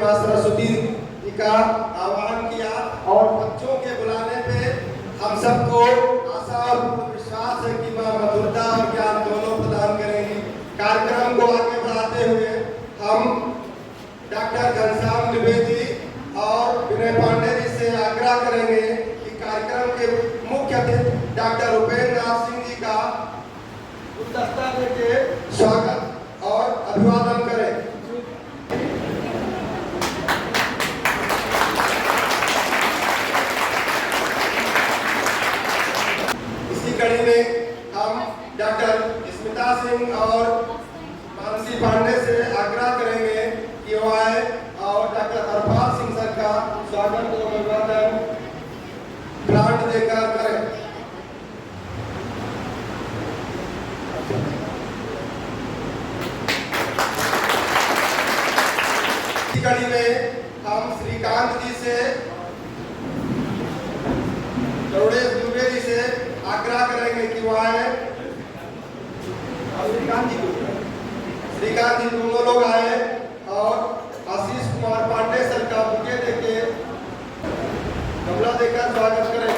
माँ सरस्वती जी का आह्वान किया और बच्चों के बुलाने पे हम सबको आशा और विश्वास है कि माँ मधुरता और ज्ञान दोनों प्रदान करेंगी। कार्यक्रम को आगे बढ़ाते हुए हम डॉक्टर घनश्याम द्विवेदी और विनय पांडे जी से आग्रह करेंगे कि कार्यक्रम के मुख्य अतिथि डॉक्टर उपेंद्र नाथ सिंह जी का गुलदस्ता देके स्वागत और अभिवादन करें। इसी कड़ी में हम डॉक्टर स्मिता सिंह और मानसी पांडे से आग्रह करेंगे कि वो आए और डॉक्टर हरपाल सिंह सर का स्वागत और अभिवादन ग्रांट देकर करें। कड़ी में हम श्रीकांत जी से करुणेश दुबे जी से आग्रह करेंगे कि वो आए। श्रीकांत जी दोनों लोग आए और आशीष कुमार पांडे सर का बुके देके गमला देकर स्वागत करें।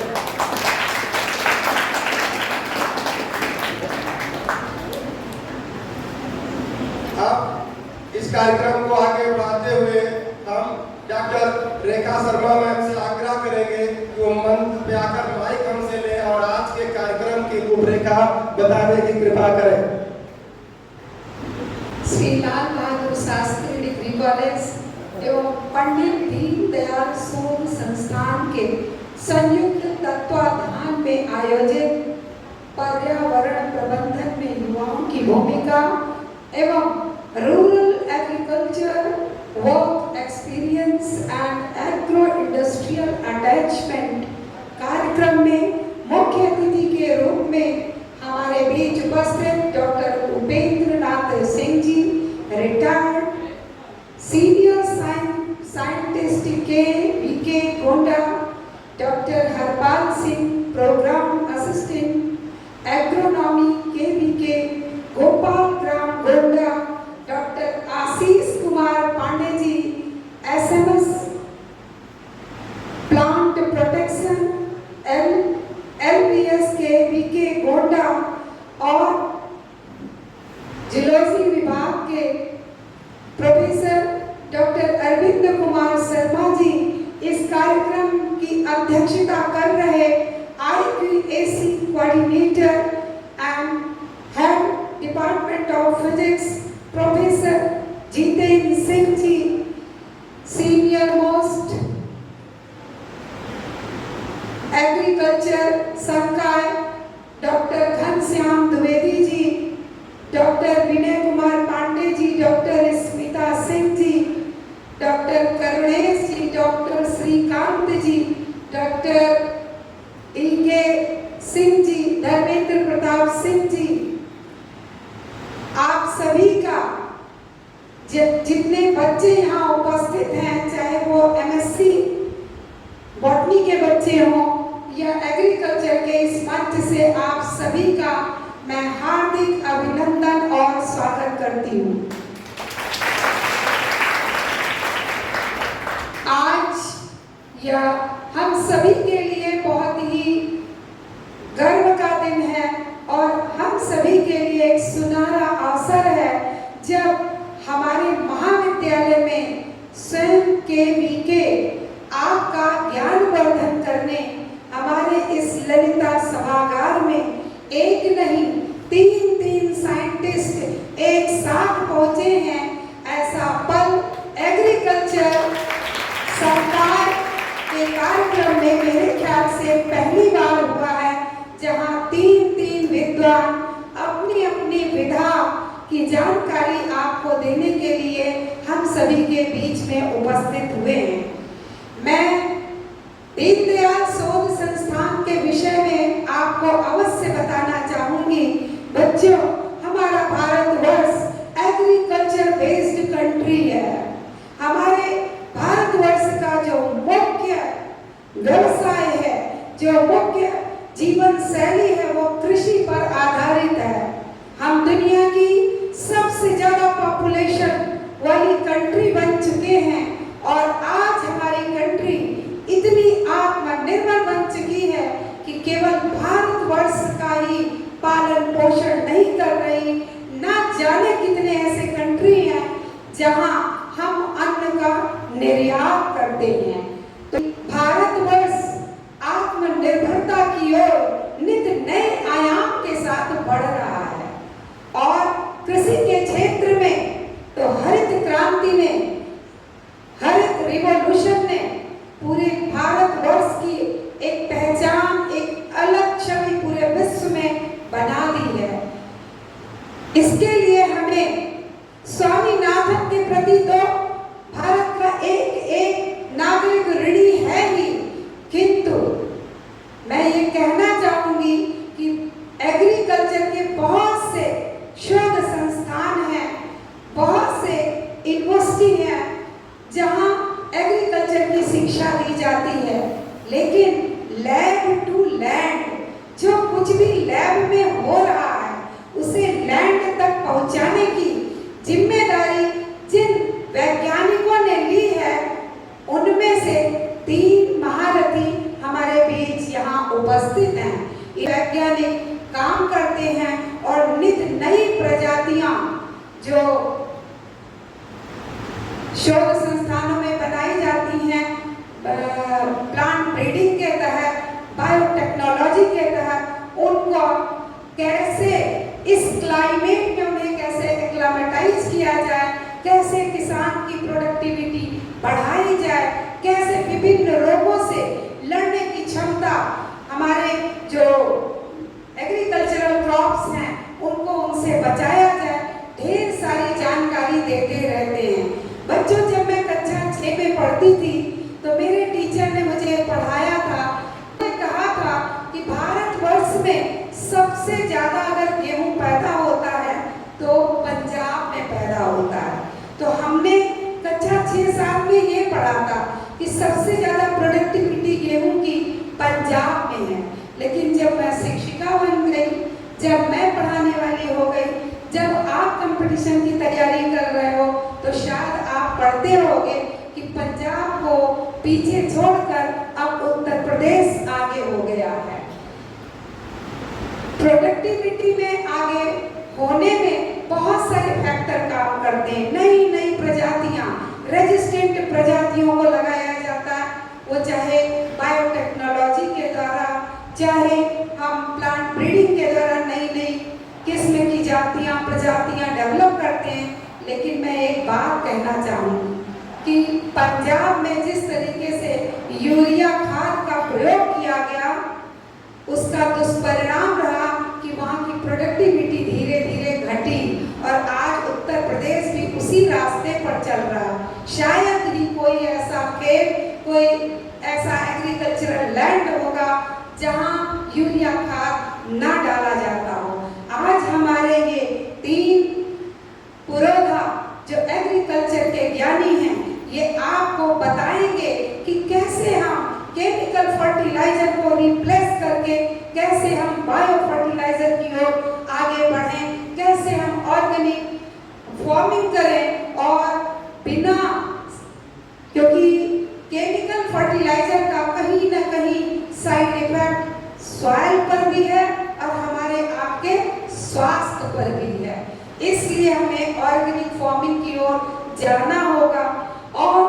अब इस कार्यक्रम को आगे बढ़ाते हुए हम डॉक्टर रेखा शर्मा मैम से आग्रह करेंगे कि वो मंच पे आकर माइक हमसे लें और आज के कार्यक्रम की रूपरेखा बताने की कृपा करें। श्री लाल बहादुर शास्त्री डिग्री कॉलेज एवं पंडित दीनदयाल शोध संस्थान के संयुक्त तत्वाधान में आयोजित पर्यावरण प्रबंधन में युवाओं की भूमिका एवं rural agriculture work experience and agro industrial attachment कार्यक्रम में मुख्य अतिथि के रूप में हमारे बीच उपस्थित doctor Upendra Nath Singh ji, retired senior scientist K VK Gonda, doctor Harpal Singh programme assistant agronomy K VK Gopal Gram Gonda, doctor Ashish Kumar Pandey ji SMS plant protection LBS K VK Gonda और जियोलॉजी विभाग के प्रोफेसर डॉक्टर अरविंद कुमार शर्मा जी इस कार्यक्रम की अध्यक्षता कर रहे IQAC coordinator and head department of physics professor Jitendra Singh ji, senior most agriculture संकाय डॉक्टर घनश्याम द्विवेदी जी, डॉक्टर विनय कुमार पांडे जी, डॉक्टर स्मिता सिंह जी, डॉक्टर करुणेश जी, डॉक्टर श्रीकांत जी, डॉक्टर इनके सिंह जी, धर्मेंद्र प्रताप सिंह जी, आप सभी का जितने बच्चे यहाँ उपस्थित हैं, चाहे वो MSc बॉटनी के बच्चे हों या एग्रीकल्चर के इस मंच से, आप सभी का मैं हार्दिक अभिनंदन और स्वागत करती हूँ। आज यह हम सभी के लिए बहुत ही गर्व का दिन है और हम सभी के लिए एक सुनहरा अवसर है जब हमारे महाविद्यालय में स्वयं के वीके आपका ज्ञानवर्धन करने हमारे इस ललिता सभागार में एक नहीं तीन साइंटिस्ट एक साथ पहुंचे हैं। ऐसा पल एग्रीकल्चर सरकार के कार्यक्रम में मेरे ख्याल से पहली बार हुआ है जहां तीन विद्वान अपनी अपनी विधा की जानकारी आपको देने के लिए हम सभी के बीच में उपस्थित हुए हैं। मैं दीनदयाल शोध संस्थान के विषय में आपको अवश्य बताना चाहूंगी। बच्चों, हमारा भारतवर्ष एग्रीकल्चर बेस्ड कंट्री है। हमारे भारतवर्ष का जो मुख्य व्यवसाय है, जो मुख्य जीवन शैली है, वो कृषि पर आधारित है। हम दुनिया की सबसे ज्यादा पॉपुलेशन वाली कंट्री बन चुके हैं निर्यात करते हैं। तो भारतवर्ष आत्मनिर्भरता की ओर नित नए आयाम के साथ बढ़ रहा है। और कृषि के क्षेत्र में तो हरित क्रांति ने, हरित रिवॉल्यूशन ने पूरे भारतवर्ष की एक पहचान, एक अलग छवि पूरे विश्व में बना दी है। इसके लिए हमें स्वामीनाथन के प्रति तो भारत का एक एक नागरिक ऋणी है ही, किंतु मैं ये कहना चाहूंगी कि एग्रीकल्चर के बहुत से शोध संस्थान हैं, बहुत से यूनिवर्सिटी हैं जहां एग्रीकल्चर की शिक्षा दी जाती है, लेकिन लैब टू लैंड, जो कुछ भी लैब में हो रहा है उसे लैंड तक पहुंचाने की जिम्मेदारी जिन वैज्ञानिकों ने ली है, उनमें से 3 महारथी हमारे बीच यहाँ उपस्थित हैं। ये वैज्ञानिक काम करते हैं और नित नई प्रजातियां जो शोध संस्थानों में बनाई जाती हैं, प्लांट ब्रीडिंग के तहत, बायोटेक्नोलॉजी के तहत, उनको कैसे इस क्लाइमेट में उन्हें कैसे एक्लामेटाइज किया जाए, कैसे किसान की प्रोडक्टिविटी बढ़ाई जाए, कैसे विभिन्न रोगों से लड़ने की क्षमता, हमारे जो एग्रीकल्चरल क्रॉप्स हैं उनको उनसे बचाया जाए, ढेर सारी जानकारी देते रहते हैं। बच्चों, जब मैं कक्षा 6 में पढ़ती थी तो मेरे टीचर ने मुझे पढ़ाया था, उन्होंने कहा था कि भारतवर्ष में सबसे ज्यादा अगर गेहूं पैदा होता है तो पंजाब में पैदा होता है। तो हमने कक्षा 6-7 में ये पढ़ा था कि सबसे ज्यादा प्रोडक्टिविटी गेहूं की पंजाब में है। लेकिन जब मैं शिक्षिका बन गई, जब मैं पढ़ाने वाली हो गई, जब आप कंपटीशन की तैयारी कर रहे हो, तो शायद आप पढ़ते होगे कि पंजाब को पीछे छोड़कर अब उत्तर प्रदेश आगे हो गया है। प्रोडक्टिविटी में आगे होने में बहुत सारे फैक्टर काम करते हैं। नई नई प्रजातियां, रेजिस्टेंट प्रजातियों को लगाया जाता है, वो चाहे बायोटेक्नोलॉजी के द्वारा, चाहे हम प्लांट ब्रीडिंग के द्वारा नई नई किस्म की जातियां, प्रजातियां डेवलप करते हैं। लेकिन मैं एक बात कहना चाहूँगी कि पंजाब में जिस तरीके से यूरिया खाद का प्रयोग किया गया, उसका दुष्परिणाम रहा कि वहाँ की प्रोडक्टिविटी धीरे धीरे घटी और आज उत्तर प्रदेश भी उसी रास्ते पर चल रहा है। शायद ही कोई ऐसा खेत, कोई ऐसा एग्रीकल्चरल लैंड होगा जहाँ यूरिया खाद ना डाला जाता हो। आज हमारे ये 3 पुरोधा जो एग्रीकल्चर के ज्ञानी हैं, ये आपको बताएंगे कि कैसे हम केमिकल फर्टिलाइजर को रिप्लेस करके कैसे हम बायो फर्टिलाइजर की ओर आगे बढ़ें, कैसे हम ऑर्गेनिक फार्मिंग करें और बिना, क्योंकि केमिकल फर्टिलाइजर का कहीं ना कहीं साइड इफेक्ट सॉइल पर भी है और हमारे आपके स्वास्थ्य पर भी है। इसलिए हमें ऑर्गेनिक फार्मिंग की ओर जाना होगा। और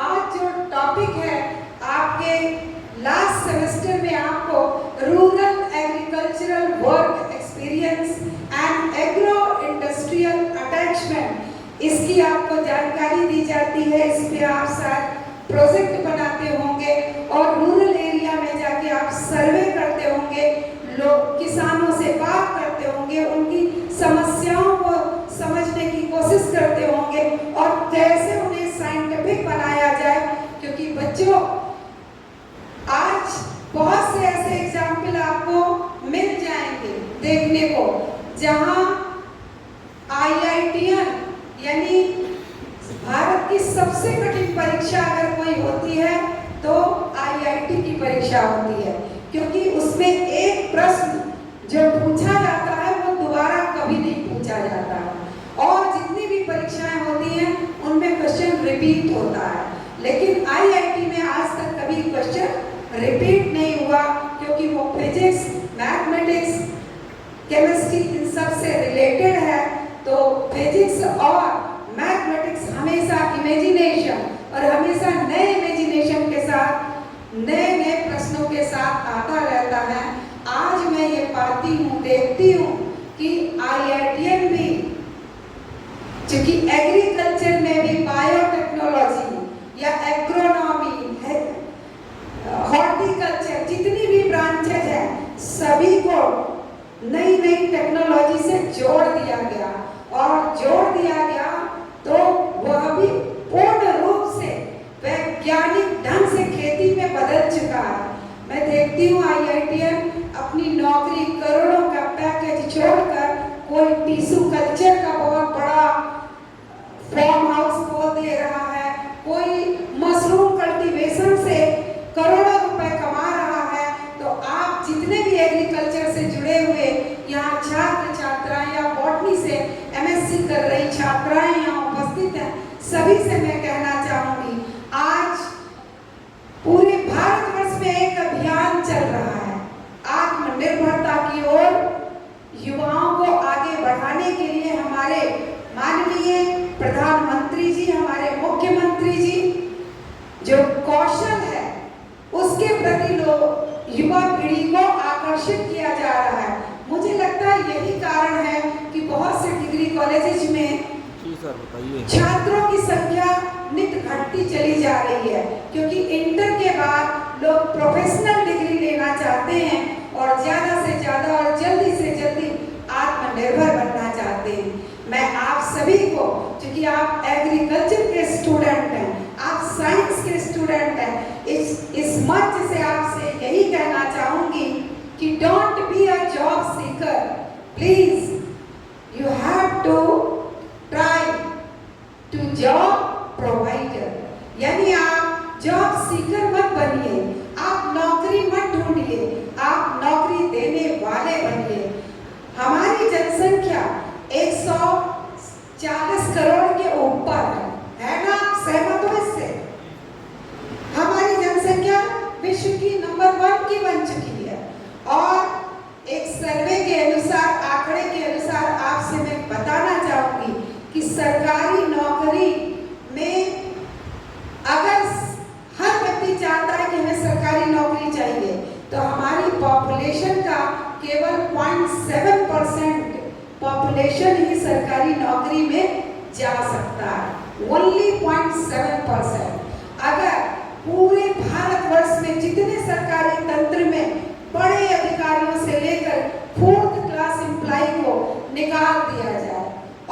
आज जो टॉपिक है, आपके लास्ट सेमेस्टर में आपको rural agricultural work experience and agro industrial attachment, इसकी आपको जानकारी दी जाती है। इस पे आप शायद प्रोजेक्ट बनाते होंगे और रूरल एरिया में जाके आप सर्वे करते होंगे, लोग किसानों से बात करते होंगे, उनकी समस्याओं को समझने की कोशिश करते होंगे और कैसे उन्हें साइंटिफिक बनाया जाए। क्योंकि बच्चों, आज बहुत से ऐसे एग्जाम्पल आपको मिल जाएंगे देखने को, जहां IITian यानी भारत की सबसे कठिन परीक्षा अगर कोई होती है तो IIT की परीक्षा होती है, क्योंकि उसमें एक प्रश्न जो पूछा जाता है वो दोबारा कभी नहीं पूछा जाता है। और जितनी भी परीक्षाएं होती हैं उनमें क्वेश्चन रिपीट होता है, लेकिन IIT में आज तक कभी क्वेश्चन रिपीट नहीं हुआ, क्योंकि वो फिजिक्स, मैथमेटिक्स, केमिस्ट्री इन सब से रिलेटेड है। तो फिजिक्स और मैथमेटिक्स हमेशा इमेजिनेशन, और हमेशा नए इमेजिनेशन के साथ, नए नए प्रश्नों के साथ आता रहता है। आज मैं ये पाती हूँ, देखती हूँ कि IITM भी, क्योंकि एग्रीकल्चर में भी बायोटेक्नोलॉजी या एग्रोनॉमी है, हॉर्टिकल्चर, जितनी भी ब्रांचेज है, सभी को नई नई टेक्नोलॉजी से जोड़ दिया गया। और जोड़ दिया गया तो वह भी पूर्ण रूप से वैज्ञानिक ढंग से खेती में बदल चुका है। मैं देखती हूँ IITM अपनी नौकरी, करोड़ों का पैकेज छोड़कर कोई टिश्यू कल्चर का बहुत बड़ा फार्म हाउस खोल दे रहा है, कोई मशरूम कल्टीवेशन से करोड़ों रुपए कमा रहा है। तो आप जितने भी एग्रीकल्चर से जुड़े हुए यहाँ छात्र छात्राएं या बॉटनी से MSc कर रही छात्राएं यहाँ उपस्थित हैं, सभी से मैं कहना चाहूंगी, आज पूरे भारतवर्ष में एक अभियान चल रहा है आत्मनिर्भरता की ओर। युवाओं को आगे बढ़ाने के लिए हमारे माननीय प्रधानमंत्री जी, हमारे मुख्यमंत्री जी, जो कौशल है उसके प्रति लोग, युवा पीढ़ी को आकर्षित किया जा रहा है। मुझे लगता है यही कारण है कि बहुत से डिग्री कॉलेजेस में छात्रों की संख्या नित घटती चली जा रही है, क्योंकि इंटर के बाद लोग प्रोफेशनल डिग्री लेना चाहते हैं और ज्यादा से ज्यादा और जल्दी से जल्दी आत्मनिर्भर बनना चाहते हैं। मैं आप सभी को, क्योंकि आप एग्रीकल्चर के स्टूडेंट हैं, आप साइंस के स्टूडेंट हैं, इस मंच से आपसे यही कहना चाहूंगी कि don't be a job seeker, please you have to try to job provider. यानी आप जॉब सीकर मत बनिए, आप नौकरी मत ढूंढिए, आप नौकरी देने वाले बनिए। हमारी जनसंख्या 140 करोड़ के ऊपर है ना, सहमत हो इससे? हमारी जनसंख्या विश्व की नंबर 1 की बन चुकी है। और एक सर्वे के अनुसार, आंकड़े के अनुसार आपसे मैं बताना चाहूंगी कि सरकारी नौकरी में अगर हर व्यक्ति चाहता है कि हमें सरकारी नौकरी चाहिए, तो हमारी पॉपुलेशन का केवल 0.7% पॉपुलेशन ही सरकारी नौकरी में जा सकता है। ओनली 0.7%। अगर पूरे भारतवर्ष में जितने सरकारी तंत्र में बड़े अधिकारियों से लेकर 4th क्लास एम्प्लॉय को निकाल दिया जाए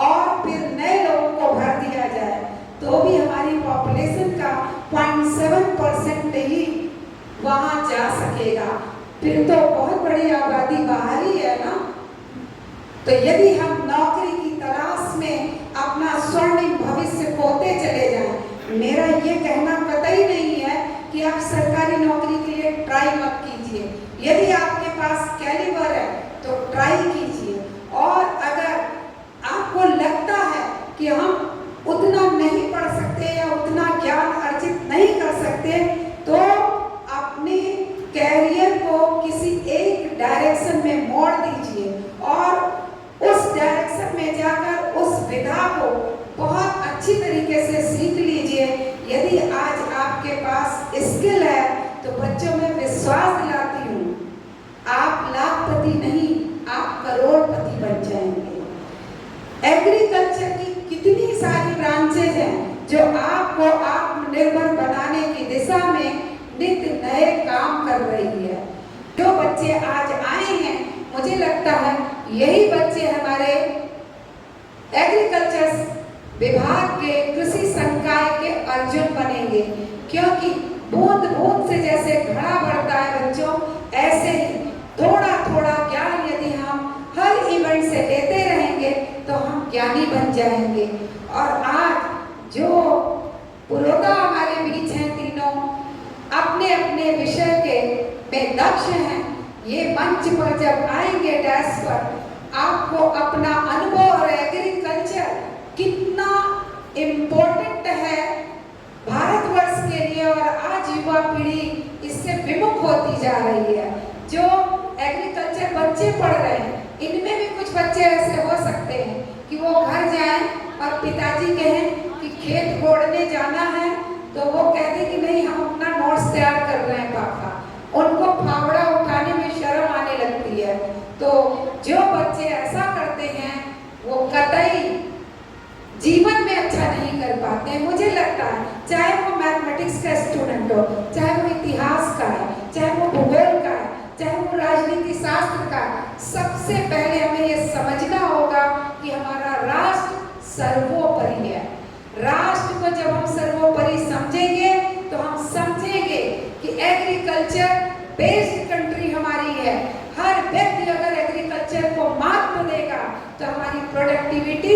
और फिर नए लोगों को भर दिया जाए, तो भी हमारी पॉपुलेशन का 0.7% ही वहां जा सकेगा। फिर तो बहुत बड़ी आबादी बाहर ही है ना। तो यदि हम नौकरी की तलाश में अपना स्वर्णिम भविष्य खोते चले जाएं, मेरा ये कहना कतई नहीं है कि आप सरकारी नौकरी के लिए ट्राई मत कीजिए। यदि आपके पास कैलिबर है तो ट्राई कीजिए, और अगर आपको लगता है कि हम उतना नहीं पढ़ सकते या उतना ज्ञान अर्जित नहीं कर सकते, तो अपने कैरियर को किसी एक डायरेक्शन में मोड़ दीजिए और उस डायरेक्शन में जाकर उस विधा को बहुत अच्छी तरीके से सीख लीजिए। यदि आज आपके पास स्किल है तो बच्चों में विश्वास दिलाती हूँ, आप लाखपति नहीं, आप करोड़पति बन जाएंगे। एग्रीकल्चर की कितनी सारी ब्रांचेज हैं जो आपको आत्मनिर्भर बनाने की दिशा में नित्य नए काम कर रही है। जो बच्चे आज आए हैं, मुझे लगता है यही बच्चे हमारे एग्रीकल्चर विभाग के कृषि संकाय के अर्जुन बनेंगे, क्योंकि बूंद बूंद से जैसे घड़ा बढ़ता है बच्चों, ऐसे ही थोड़ा थोड़ा ज्ञान यदि हम हर इवेंट से लेते रहेंगे तो हम ज्ञानी बन जाएंगे। और आज जो पुरोधा हमारे बीच हैं, तीनों अपने अपने विषय के में दक्ष हैं, ये मंच पर जब आएंगे डैश पर, आपको अपना अनुभव और एग्रीकल्चर कितना इम्पोर्टेंट है भारतवर्ष के लिए, और आज युवा पीढ़ी इससे विमुख होती जा रही है। जो एग्रीकल्चर बच्चे पढ़ रहे हैं, इनमें भी कुछ बच्चे ऐसे हो सकते हैं कि वो घर जाएं और पिताजी कहें कि खेत कोड़ने जाना है, तो वो कहते कि नहीं हम अपना नोट्स तैयार कर रहे हैं पापा। उनको फावड़ा उठाने में शर्म आने लगती है। तो जो बच्चे ऐसा करते हैं वो कतई जीवन में अच्छा नहीं कर पाते। मुझे लगता है चाहे वो मैथमेटिक्स का स्टूडेंट हो, चाहे वो इतिहास का है, चाहे वो भूगोल का है, चाहे वो राजनीति शास्त्र का, सबसे पहले हमें ये समझना होगा कि हमारा राष्ट्र सर्वोपरि है। राष्ट्र को जब हम सर्वोपरि समझेंगे तो हम समझेंगे कि एग्रीकल्चर बेस्ड कंट्री हमारी है। हर व्यक्ति अगर एग्रीकल्चर को महत्व देगा तो हमारी प्रोडक्टिविटी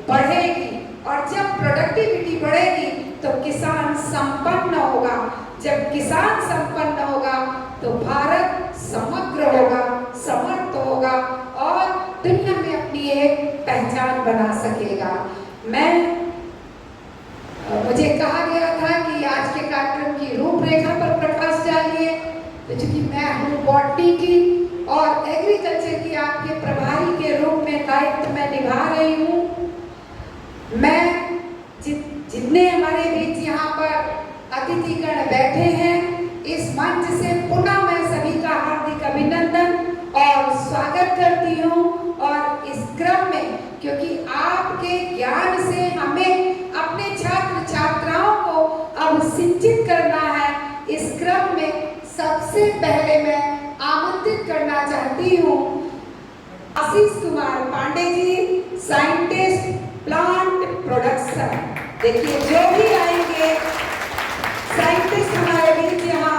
बढ़ेगी, और जब प्रोडक्टिविटी बढ़ेगी तो किसान संपन्न होगा। जब किसान संपन्न होगा तो भारत समग्र होगा, समर्थ होगा और दुनिया में अपनी एक पहचान बना सकेगा। मुझे कहा गया था कि आज के कार्यक्रम की रूपरेखा पर प्रकाश डालिए, तो चूंकि मैं हूँ बॉटनी की और एग्रीकल्चर की आपके प्रभारी के रूप में दायित्व मैं निभा रही हूँ। मैं जितने हमारे बीच यहाँ पर अतिथिगण बैठे हैं, इस मंच से पुनः मैं सभी का हार्दिक अभिनंदन और स्वागत करती हूँ। और इस क्रम में क्योंकि आपके ज्ञान से हमें अपने छात्र छात्राओं को अब सिंचित करना है, इस क्रम में सबसे पहले मैं आमंत्रित करना चाहती हूँ आशीष कुमार पांडे जी, साइंटिस्ट प्लांट प्रोडक्शन। देखिए जो भी आएंगे साइंटिस्ट हमारे बीच यहाँ,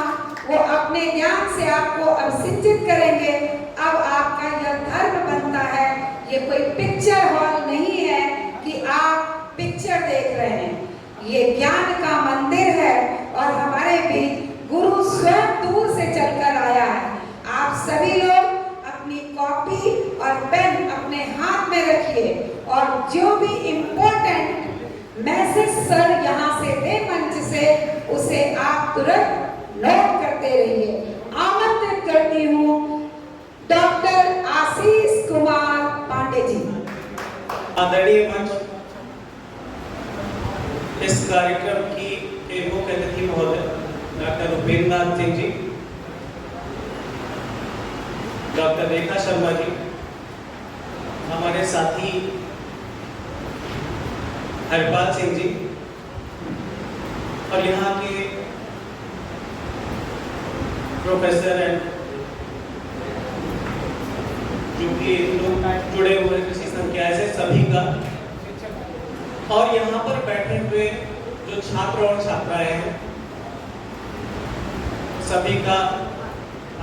वो अपने ज्ञान से आपको अब सिंचित करेंगे। अब आपका यह धर्म बनता है, ये कोई पिक्चर हॉल नहीं है कि आप पिक्चर देख रहे हैं, ये ज्ञान का मंदिर है और हमारे बीच गुरु स्वयं दूर से चलकर आया है। आप सभी लोग अपनी कॉपी और पेन अपने हाथ में रखिए और जो भी इम्पोर्टेंट मैसेज सर यहाँ से दे मंच से, उसे आप तुरंत नोट करते रहिए। आमंत्रित करती हूँ डॉक्टर आशीष कुमार पांडे जी। आदरणीय मंच, इस कार्यक्रम की मुख्य अतिथि महोदय डॉक्टर उपेंद्र नाथ सिंह जी, डॉक्टर रेखा शर्मा जी, हमारे साथी हरपाल सिंह जी और यहाँ के प्रोफेसर एंड जो भी लोग जुड़े हुए कृषि संकाय से, सभी का, और यहाँ पर बैठे हुए जो छात्र और छात्राएं हैं, सभी का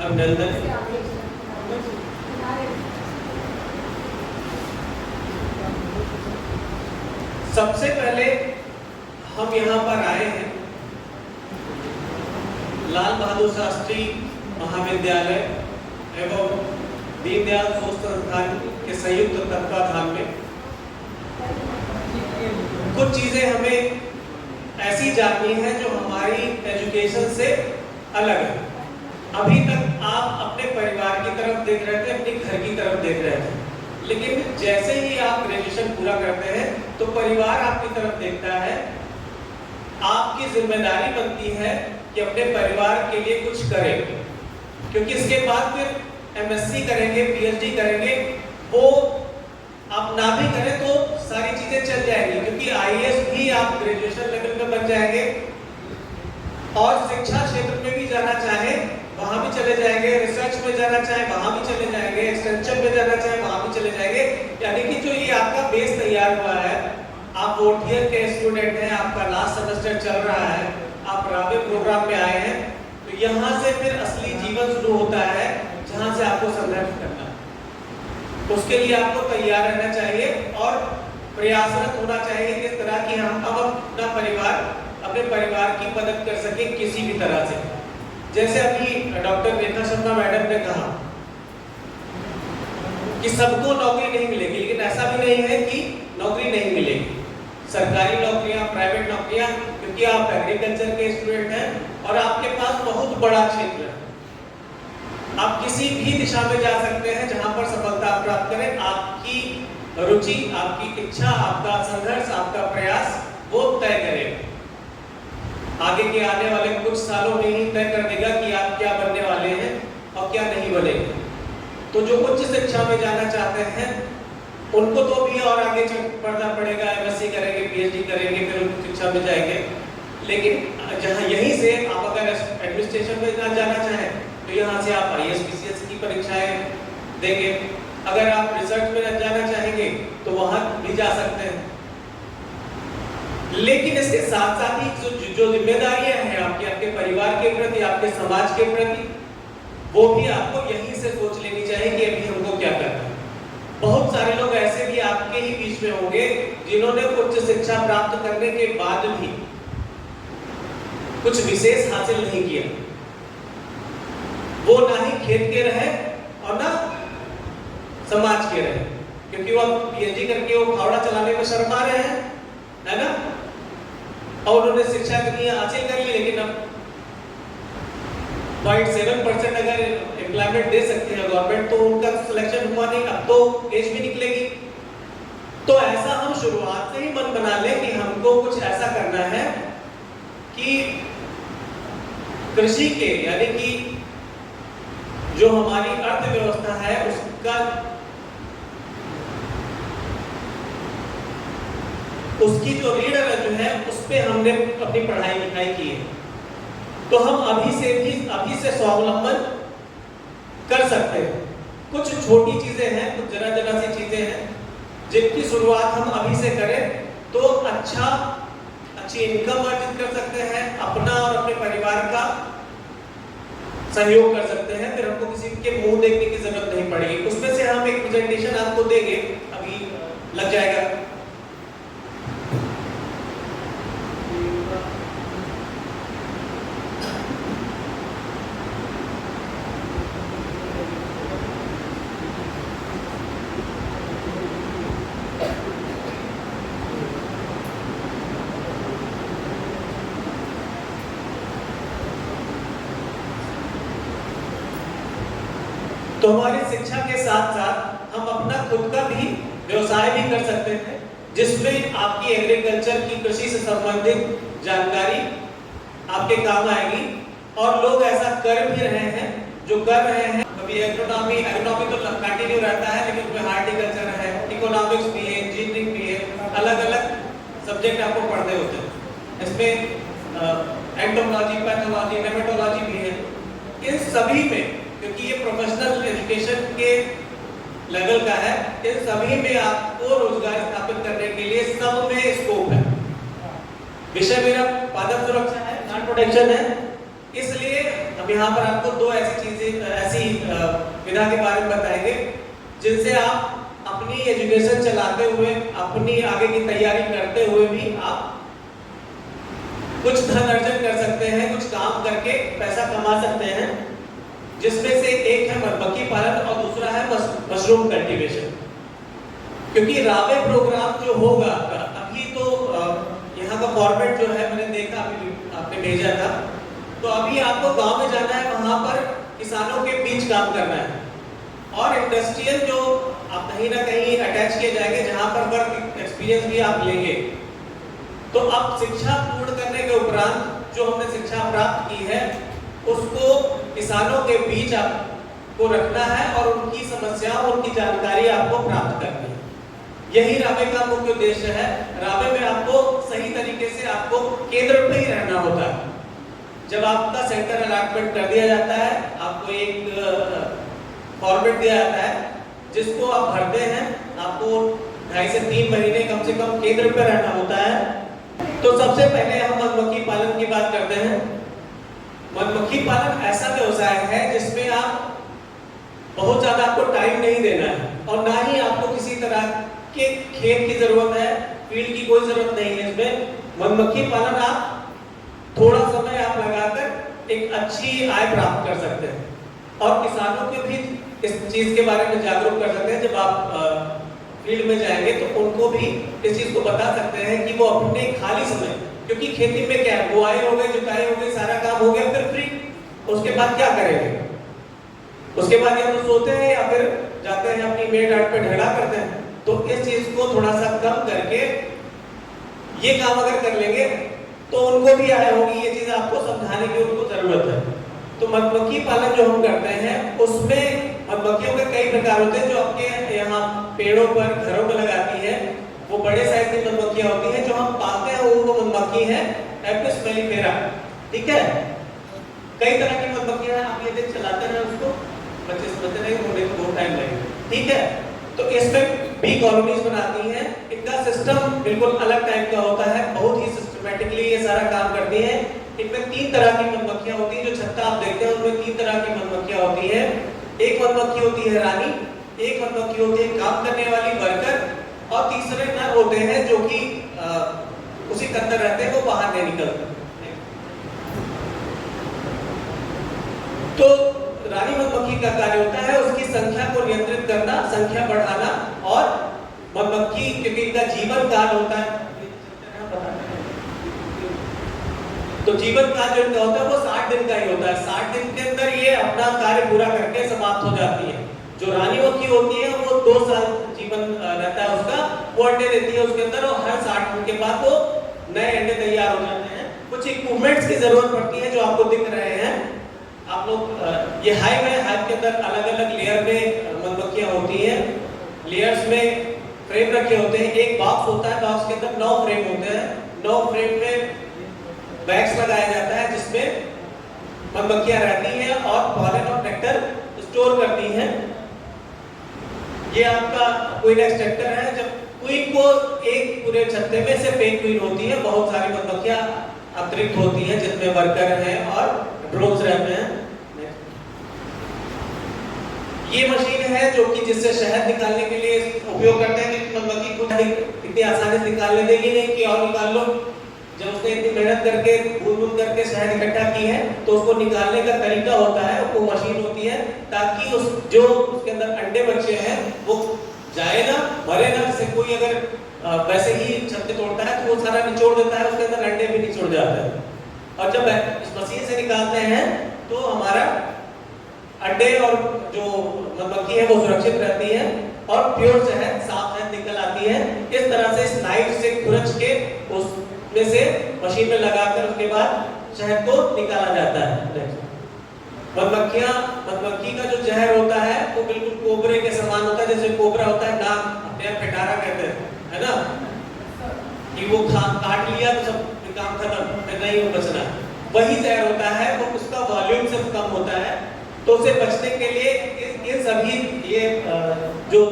अभिनंदन। सबसे पहले हम यहाँ पर आए हैं लाल बहादुर शास्त्री महाविद्यालय एवं दीनदयाल शोध संस्थान के संयुक्त तत्वाधान में। कुछ चीजें हमें ऐसी जाननी है जो हमारी एजुकेशन से अलग है। अभी तक आप अपने परिवार की तरफ देख रहे थे, अपने घर की तरफ देख रहे थे, लेकिन जैसे ही आप ग्रेजुएशन पूरा करते हैं तो परिवार आपकी तरफ देखता है। आपकी जिम्मेदारी बनती है कि अपने परिवार के लिए कुछ करें, क्योंकि इसके बाद फिर एमएससी करेंगे, पीएचडी करेंगे, वो आप ना भी करें तो सारी चीजें चल जाएंगी, क्योंकि आईएएस भी आप ग्रेजुएशन लेवल पे बन जाएंगे और शिक्षा क्षेत्र में भी जाना चाहे वहां भी चले जाएंगे, रिसर्च में जाना चाहे वहां भी चले जाएंगे, एक्सटेंशन में जाना चाहे वहां भी चले जाएंगे। यानी कि जो ये आपका बेस तैयार हुआ है, आप फोर्थ ईयर के स्टूडेंट हैं, आपका लास्ट सेमेस्टर चल रहा है, आप राबे प्रोग्राम में आए हैं, तो यहाँ से फिर असली जीवन शुरू होता है जहाँ से आपको संघर्ष करना है। उसके लिए आपको तैयार रहना चाहिए और प्रयासरत होना चाहिए किस तरह की हम अब अपने परिवार की मदद कर सके किसी भी तरह से। जैसे अभी डॉक्टर रेखा शर्मा मैडम ने कहा कि सबको नौकरी नहीं मिलेगी, लेकिन ऐसा भी नहीं है कि नौकरी नहीं मिलेगी। सरकारी नौकरियां, प्राइवेट नौकरियां, क्योंकि आप एग्रीकल्चर के स्टूडेंट हैं और आपके पास बहुत बड़ा क्षेत्र है, आप किसी भी दिशा में जा सकते हैं जहां पर सफलता प्राप्त करें। आपकी रुचि, आपकी इच्छा, आपका संघर्ष, आपका प्रयास वो तय करेगा। आगे के आने वाले कुछ सालों में ही तय कर देगा कि आप क्या बनने वाले हैं और क्या नहीं बनेंगे। तो जो उच्च शिक्षा में जाना चाहते हैं उनको तो भी और आगे पढ़ना पड़ेगा, एमएससी करेंगे, पीएचडी करेंगे, फिर उच्च शिक्षा में जाएंगे। लेकिन जहाँ यहीं से आप अगर एडमिनिस्ट्रेशन में जाना चाहें तो यहाँ से आप आईएएस पीसीएस की परीक्षाएं देंगे। अगर आप रिसर्च में जाना चाहेंगे तो वहाँ भी जा सकते हैं। लेकिन इसके साथ साथ ही जो जिम्मेदारियां हैं आपकी, आपके परिवार के प्रति, आपके समाज के प्रति, वो भी आपको यहीं से सोच लेनी चाहिए कि अभी हमको क्या करना है। बहुत सारे लोग ऐसे भी आपके ही बीच में होंगे जिन्होंने उच्च शिक्षा प्राप्त करने के बाद भी कुछ विशेष हासिल नहीं किया। वो ना ही खेत के रहे और ना समाज के रहे, क्योंकि वो पीएचडी करके वो फावड़ा चलाने में शर्मा रहे हैं, है ना। और उन्होंने शिक्षा करनी हासिल कर ली, लेकिन अब 0.7% अगर एम्प्लॉयमेंट दे सकती है गवर्नमेंट तो उनका सिलेक्शन हुआ नहीं, अब तो एज भी निकलेगी। तो ऐसा हम शुरुआत से ही मन बना लें कि हमको कुछ ऐसा करना है कि कृषि के, यानी कि जो हमारी अर्थव्यवस्था है उसकी जो रीढ़ जो है उस पे हमने अपनी पढ़ाई लिखाई की है। तो हम अभी से स्वावलंबन कर सकते हैं। कुछ छोटी चीजें हैं, कुछ जरा सी चीजें हैं जिनकी शुरुआत हम अभी से करें तो अच्छी इनकम अर्जित कर सकते हैं, अपना और अपने परिवार का सहयोग कर सकते हैं। फिर हमको किसी के मुंह देखने की जरूरत नहीं पड़ेगी। उसमें से हम एक प्रेजेंटेशन आपको देंगे, अभी लग जाएगा। तो हमारी शिक्षा के साथ साथ हम अपना खुद का भी व्यवसाय भी कर सकते हैं, जिसमें आपकी एग्रीकल्चर की, कृषि से संबंधित जानकारी आपके काम आएगी। और लोग ऐसा कर भी रहे हैं, जो कर रहे हैं। अभी एग्रोनॉमी तो कंटिन्यू रहता है, लेकिन उसमें हार्टिकल्चर है, इकोनॉमिक्स भी है, इंजीनियरिंग भी है, अलग अलग सब्जेक्ट आपको पढ़ने होते हैं। इसमें एंटोमोलॉजी, पैथोलॉजी, नेमेटोलॉजी भी है। इन सभी में, क्योंकि ये प्रोफेशनल एजुकेशन के लेवल का है, इन सभी में आपको रोजगार स्थापित करने के लिए सब में स्कोप है। विषय मेरा पादप सुरक्षा है, प्लांट प्रोटेक्शन है, इसलिए हम यहाँ पर आपको दो ऐसी विधा के बारे में बताएंगे जिनसे आप अपनी एजुकेशन चलाते हुए, अपनी आगे की तैयारी करते हुए भी आप कुछ धन अर्जन कर सकते हैं, कुछ काम करके पैसा कमा सकते हैं। जिसमें से एक है मधुमक्खी पालन और दूसरा है मशरूम कल्टीवेशन। क्योंकि रावे प्रोग्राम जो होगा, अभी तो यहाँ का फॉर्मेट जो है मैंने देखा, अभी आपने भेजा था, तो अभी आपको गांव में जाना है, वहां पर किसानों के बीच काम करना है और इंडस्ट्रियल जो आप कहीं ना कहीं अटैच किए जाएंगे, जहां पर वर्क एक्सपीरियंस भी आप लेंगे। तो अब शिक्षा पूर्ण करने के उपरांत जो हमने शिक्षा प्राप्त की है उसको किसानों के बीच आपको रखना है और उनकी समस्याओं, उनकी जानकारी आपको प्राप्त करनी है। यही रावे का मुख्य उद्देश्य है। रावे में आपको सही तरीके से आपको केंद्र पे ही रहना होता है। जब आपका सेंटर अलॉटमेंट कर दिया जाता है, आपको एक फॉर्मेट दिया जाता है जिसको आप भरते हैं, आपको 2.5 से 3 महीने कम से कम केंद्र पे रहना होता है। तो सबसे पहले हम मधुमक्खी पालन की बात करते हैं। मधुमक्खी पालन ऐसा व्यवसाय है जिसमें आप बहुत ज्यादा आपको टाइम नहीं देना है और ना ही आपको किसी तरह के खेत की जरूरत है, फील्ड की कोई जरूरत नहीं है। इसमें मधुमक्खी पालन आप थोड़ा समय आप लगाकर एक अच्छी आय प्राप्त कर सकते हैं और किसानों के भी इस चीज के बारे में जागरूक कर सकते हैं। जब आप फील्ड में जाएंगे तो उनको भी इस चीज को बता सकते हैं कि वो अपने खाली समय, क्योंकि खेती में क्या है, बुआई हो गई, जुताई हो गई, सारा काम हो गया, फिर फ्री, उसके बाद क्या करेंगे? उसके बाद या तो सोते हैं या फिर जाते हैं अपनी मेड़ डाट पे ढेड़ा करते हैं। तो इस चीज को थोड़ा सा कम करके ये काम अगर कर लेंगे तो उनको भी आया होगी ये चीज, आपको समझाने की उनको जरूरत है। तो मधुमक्खी पालन जो हम करते हैं उसमें मधुमक्खियों के कई प्रकार होते हैं जो आपके यहाँ पेड़ों पर घरों में लगाती है। वो बड़े साइज की मधुमक्खियां होती हैं। जो हम पालते हैं वो मधुमक्खी है एपिस मेलिफेरा, ठीक है। कई तरह की मधुमक्खियां हैं, आप ये दिन चलाते हैं उसको, बच्चे समझते नहीं, होने को बहुत टाइम लगेगा, ठीक है। तो इसमें बी कॉलोनीज बनाती हैं। इनका सिस्टम बिल्कुल अलग टाइप का होता है, बहुत ही सिस्टमैटिकली ये सारा काम करती हैं। इनमें 3 तरह की मधुमक्खियां होती हैं। जो छत्ता आप देखते हैं उनमें 3 तरह की मधुमक्खियां होती हैं। एक मधुमक्खी होती है रानी, एक मधुमक्खी होती है काम करने वाली वर्कर, और तीसरे नर होते हैं जो कि उसी के अंदर रहते हैं, वो बाहर नहीं निकलते। तो रानी मधुमक्खी का कार्य होता है उसकी संख्या को नियंत्रित करना, संख्या बढ़ाना, और मधुमक्खी क्योंकि इनका जीवन काल होता है, तो जीवन काल जो इनका होता है वो 60 दिन का ही होता है। 60 दिन के अंदर ये अपना कार्य पूरा करके समाप्त हो जाती है। जो रानी मक्खी होती है वो 2 साल जीवन रहता है उसका, वो अंडे देती है उसके अंदर, और हर 60 दिन के बाद वो नए अंडे तैयार हो जाते हैं। कुछ इक्विपमेंट्स की जरूरत पड़ती है जो आपको दिख रहे हैं। आप लोग ये हाइव है, हाइव के अंदर अलग अलग लेयर में मधुमक्खियां होती हैं। लेयर्स में फ्रेम रखे होते हैं। एक बॉक्स होता है, बॉक्स के अंदर 9 फ्रेम होते हैं। 9 फ्रेम में बैग्स लगाया जाता है जिसमें मधुमक्खियां रहती हैं और पॉलन और नेक्टर स्टोर करती हैं। ये आपका क्वीन एक्सट्रैक्टर है। जब क्वीन को एक पूरे छत्ते में सिर्फ एक क्वीन होती है, बहुत सारी मधुमक्खियां अतिरिक्त होती हैं जिसमें वर्कर हैं और ड्रोन्स रहते हैं। ये मशीन है जो कि जिससे शहद निकालने के लिए उपयोग करते हैं। कि मधुमक्खी को इतनी आसानी से निकालने देगी नहीं कि और निकाल लो। जब उसने इतनी मेहनत करके बूंद करके शहद इकट्ठा की है तो उसको निकालने का तरीका होता है, वो मशीन होती है, ताकि उस जो उसके अंदर अंडे बच्चे हैं वो जाए ना, मरे ना। जैसे कोई अगर वैसे ही छत्ते तोड़ता है तो वो सारा निचोड़ देता है, उसके अंदर अंडे भी निचोड़ जाते हैं। और जब इस मशीन से निकालते हैं तो हमारा अंडे और जो मधुमक्खी है वो सुरक्षित रहती है और प्योर शहद, साफ शहद निकल आती है। इस तरह से इस नाइफ से खुरच के उस में से मशीन में लगाकर उसके बाद शहद को निकाला जाता है। मधुमक्खी का जो जहर होता है वो बिल्कुल कोबरे के समान होता है। जैसे कोबरा होता है, नाक अपने आप पिटारा कहते हैं, है ना, कि वो काट लिया तो सब काम खत्म, फिर नहीं वो बचना। वही जहर होता है, वो उसका वॉल्यूम सिर्फ कम होता है। तो उसे बचने के लिए ये सभी ये जो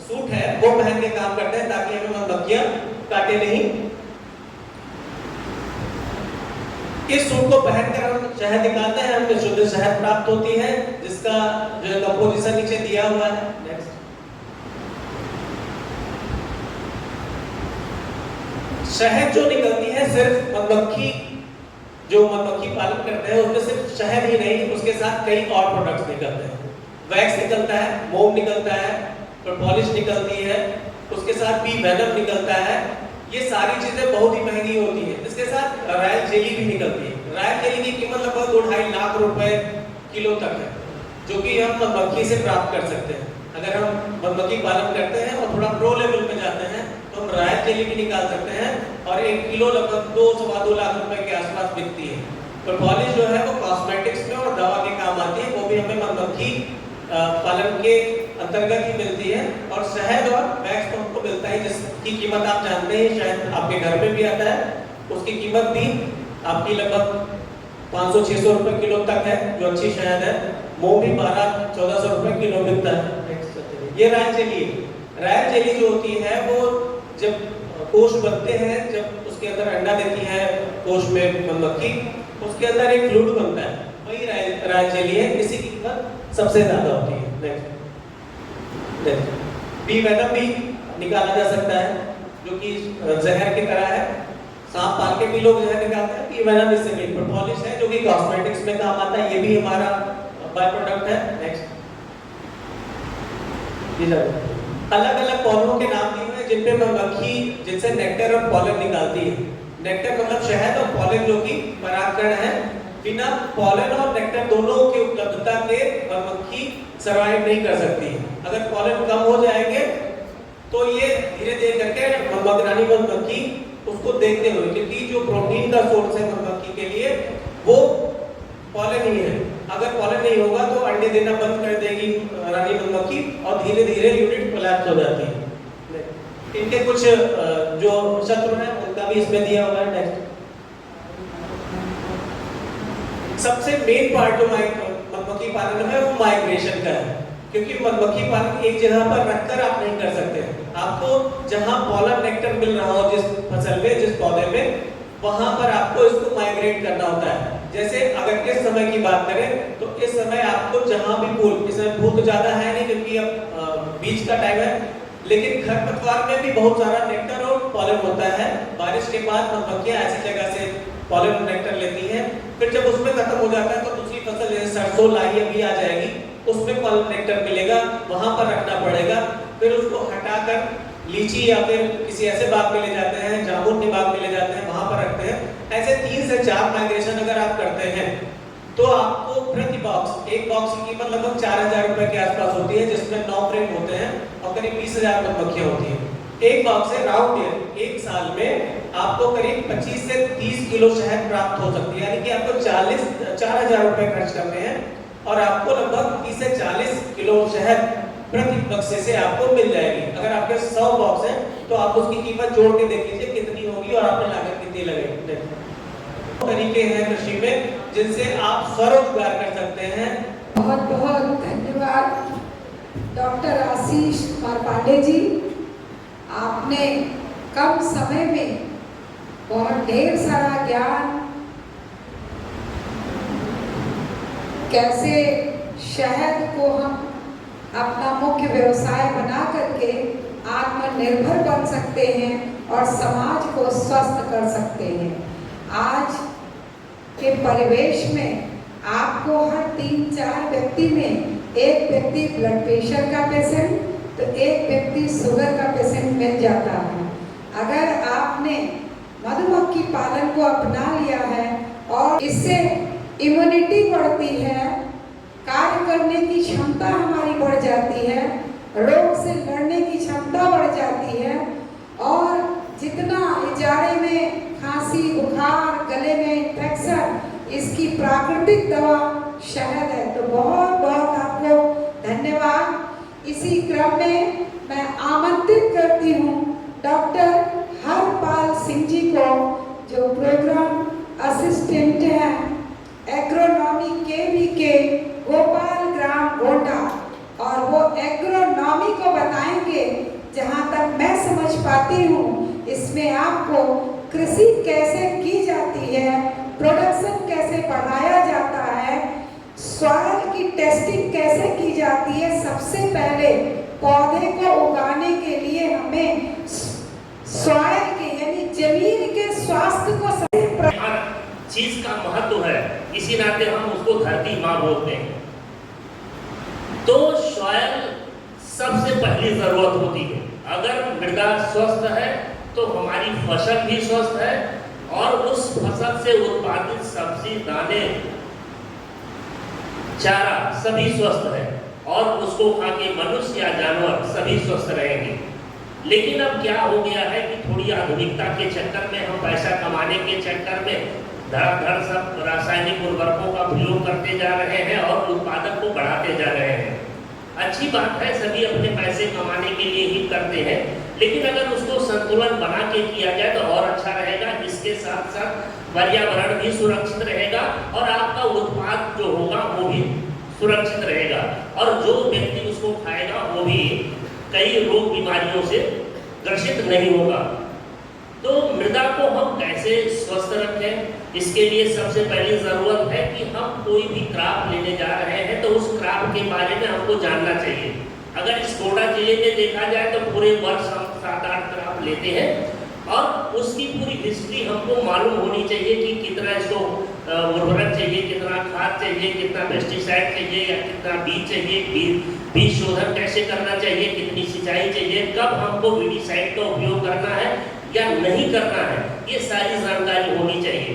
सूट है वो पहन के काम करते हैं ताकि हमें मधुमक्खियां काटे नहीं। इस सूट को पहनकर हम शहद निकालते हैं, हमें शुद्ध शहद प्राप्त होती है जिसका जो कंपोजिशन नीचे दिया हुआ है। नेक्स्ट, शहद जो निकलती है सिर्फ मधुमक्खी जो मधुमक्खी पालन करते हैं उसमें सिर्फ शहद ही नहीं, उसके साथ कई और प्रोडक्ट्स निकलते हैं। वैक्स निकलता है, मोम निकलता है, पॉलिश निकलती है, उसके साथ बी वेनम निकलता है। ये सारी चीजें बहुत ही महंगी होती हैं। इसके साथ रॉयल जेली भी निकलती है। रॉयल जेली की कीमत लगभग 2-2.5 लाख रुपए किलो तक है, जो कि हम मधुमक्खी से प्राप्त कर सकते हैं। अगर हम मधुमक्खी पालन करते हैं और थोड़ा प्रो लेवल पे जाते हैं तो हम रॉयल जेली भी निकाल सकते हैं और 1 किलो लगभग 2-2.25 लाख रुपए के आसपास बिकती है। तो पॉलिश जो है वो कॉस्मेटिक्स में और दवा के काम आती है, वो भी हमें मधुमक्खी पालन के अंतर्गत ही मिलती है। और शहद और वैक्स तो हमको मिलता है जिसकी कीमत आप जानते हैं, शायद आपके घर में भी आता है। उसकी कीमत भी आपकी लगभग 500-600 रुपए किलो तक है, जो अच्छी शहद है। मोम भी 1200-1400 रुपए किलो मिलता है। ये रॉयल जेली है। रॉयल जेली जो होती है वो जब कोश बनते हैं, जब उसके अंदर अंडा देती है कोश में मधुमक्खी, उसके अंदर एक फ्लूइड बनता है, वही रॉयल जेली है। इसी की कीमत सबसे ज्यादा होती है। बी वेनम भी निकाला जा सकता है जो कि जहर की तरह है। सांप पाल के भी लोग जहर निकालते हैं। बी वेनम इससे मिलकर पॉलिश है जो कि कॉस्मेटिक्स में काम आता है, ये भी हमारा बाय प्रोडक्ट है। नेक्स्ट, अलग अलग पौधों के नाम दिए हुए जिन पे मधुमक्खी जिनसे नेक्टर और पॉलन निकालती है। नेक्टर मतलब शहद और पॉलन जो कि परागकण है। बिना पॉलन और नेक्टर दोनों की उपलब्धता के मधुमक्खी सर्वाइव नहीं कर सकती है। अगर पॉलन कम हो जाएंगे तो ये धीरे धीरे करके रानी मधुमक्खी उसको देखते हुए, क्योंकि जो प्रोटीन का सोर्स है मधुमक्खी के लिए वो पॉलन ही है। अगर पॉलन नहीं होगा तो अंडे देना बंद कर देगी रानी मधुमक्खी और धीरे धीरे यूनिट कोलैप्स हो जाती है। इनके कुछ जो शत्रु हैं उनका भी इसमें दिया हुआ है। नेक्स्ट, सबसे मेन पार्ट जो मधुमक्खी पालन है वो माइग्रेशन का है, क्योंकि मधुमक्खी पालन एक जगह पर रखकर आप नहीं कर सकते। आपको जहां पॉलन नेक्टर मिल रहा हो जिस फसल में, जिस पौधे में, वहां पर आपको इसको माइग्रेट करना होता है। जैसे अगर इस समय की बात करें तो इस समय आपको जहां भी फूल, इस समय फूल तो ज्यादा है नहीं क्योंकि अब बीच का टाइम है, लेकिन खरपतवार में भी बहुत सारा नेक्टर और पॉलन होता है। बारिश के बाद मधुमक्खियां ऐसी जगह से पॉलन और नेक्टर लेती हैं, फिर जब उसमें खत्म हो जाता है तो दूसरी फसल जैसे सरसों, लाई अभी आ जाएगी, उसमें पॉलन नेक्टर मिलेगा, वहां पर रखना पड़ेगा। फिर उसको हटाकर लीची या फिर किसी ऐसे बाग में ले जाते हैं, जामुन के बाग में ले जाते हैं, वहां पर रखते हैं। ऐसे 3 से 4 माइग्रेशन अगर आप करते हैं तो आपको प्रति बॉक्स, एक बॉक्स की कीमत लगभग 4000 रुपए के आसपास होती है, जिसमें 9 फ्रेम होते हैं और करीब 20000 मधुमक्खियां होती हैं। एक बॉक्स से राउंड ईयर एक साल में आपको करीब 25 से 30 किलो शहद प्राप्त हो सकती है, यानी कि आपको 4000 रुपए खर्च करते हैं और आपको लगभग 30 से 40 किलो शहद प्रति बक्से से आपको मिल जाएगी। अगर आपके 100 बॉक्स हैं तो आप उसकी कीमत जोड़ के देख लीजिए कितनी होगी और आपने लागत कितनी लगेगी। तरीके हैं कृषि में जिनसे आप स्वरोजगार कर सकते हैं। बहुत बहुत धन्यवाद डॉक्टर आशीष कुमार पांडे जी, आपने कम समय में बहुत ढेर सारा ज्ञान, कैसे शहद को हम अपना मुख्य व्यवसाय बना करके आत्मनिर्भर बन सकते हैं और समाज को स्वस्थ कर सकते हैं। आज के परिवेश में आपको हर 3-4 व्यक्ति में एक व्यक्ति ब्लड प्रेशर का पेशेंट तो एक व्यक्ति शुगर का पेशेंट मिल जाता है। अगर आपने मधुमक्खी पालन को अपना लिया है और इससे इम्यूनिटी बढ़ती है, कार्य करने की क्षमता हमारी बढ़ जाती है, रोग से लड़ने की क्षमता बढ़ जाती है और जितना जाड़े में खांसी, बुखार, गले में इन्फेक्शन, इसकी प्राकृतिक दवा शहद है। तो बहुत बहुत आपको धन्यवाद। इसी क्रम में मैं आमंत्रित करती हूँ डॉक्टर हरपाल सिंह जी को, जो प्रोग्राम असिस्टेंट हैं एग्रोनॉमी के गोपाल ग्राम गोंडा, और वो एग्रोनॉमी को बताएंगे। जहाँ तक मैं समझ पाती हूँ इसमें आपको कृषि कैसे की जाती है, प्रोडक्शन कैसे बढ़ाया जाता है, सॉइल की टेस्टिंग कैसे की जाती है। सबसे पहले पौधे को उगाने के लिए हमें सॉइल के यानी जमीन के स्वास्थ्य को चीज का महत्व है, इसी नाते हम उसको धरती माँ बोलते हैं। तो सॉइल सबसे पहली जरूरत होती है। अगर मृदा स्वस्थ है तो हमारी फसल भी स्वस्थ है और उस फसल से उत्पादित सब्जी, दाने, चारा सभी स्वस्थ है और उसको खा के मनुष्य या जानवर सभी स्वस्थ रहेंगे। लेकिन अब क्या हो गया है कि थोड़ी आधुनिकता के चक्कर में, हम पैसा कमाने के चक्कर में धड़ सब रासायनिक उर्वरकों का प्रयोग करते जा रहे हैं और उत्पादन को बढ़ाते जा रहे हैं। अच्छी बात है, सभी अपने पैसे कमाने के लिए ही करते हैं, लेकिन अगर उसको संतुलन बना के किया जाए तो और अच्छा रहेगा। इसके साथ साथ पर्यावरण भी सुरक्षित रहेगा और आपका उत्पाद जो होगा वो भी सुरक्षित रहेगा और जो व्यक्ति उसको खाएगा वो भी कई रोग बीमारियों से ग्रसित नहीं होगा। तो मृदा को हम कैसे स्वस्थ रखें, इसके लिए सबसे पहली जरूरत है कि हम कोई भी क्रॉप लेने जा रहे हैं तो उस क्रॉप के बारे में हमको जानना चाहिए। अगर इस गोंडा जिले में देखा जाए तो पूरे वर्ष हम 7-8 क्रॉप लेते हैं और उसकी पूरी हिस्ट्री हमको मालूम होनी चाहिए कि कितना इसको उर्वरक चाहिए, कितना खाद चाहिए, कितना पेस्टिसाइड चाहिए या कितना बीज चाहिए, बीज शोधन कैसे करना चाहिए, कितनी सिंचाई चाहिए, कब हमको वीडीसाइड का उपयोग करना है या नहीं करना है, ये सारी जानकारी होनी चाहिए।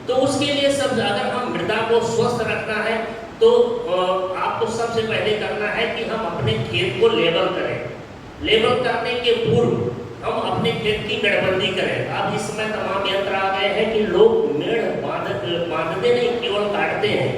तो उसके लिए सब, अगर हम मृदा को स्वस्थ रखना है तो आपको सबसे पहले करना है कि हम अपने खेत को लेवल करें। लेवल करने के पूर्व हम अपने खेत की मेड़बंदी करें। अब इस समय तमाम यंत्र आ गए हैं कि लोग मेड़ बांधते नहीं, केवल काटते हैं।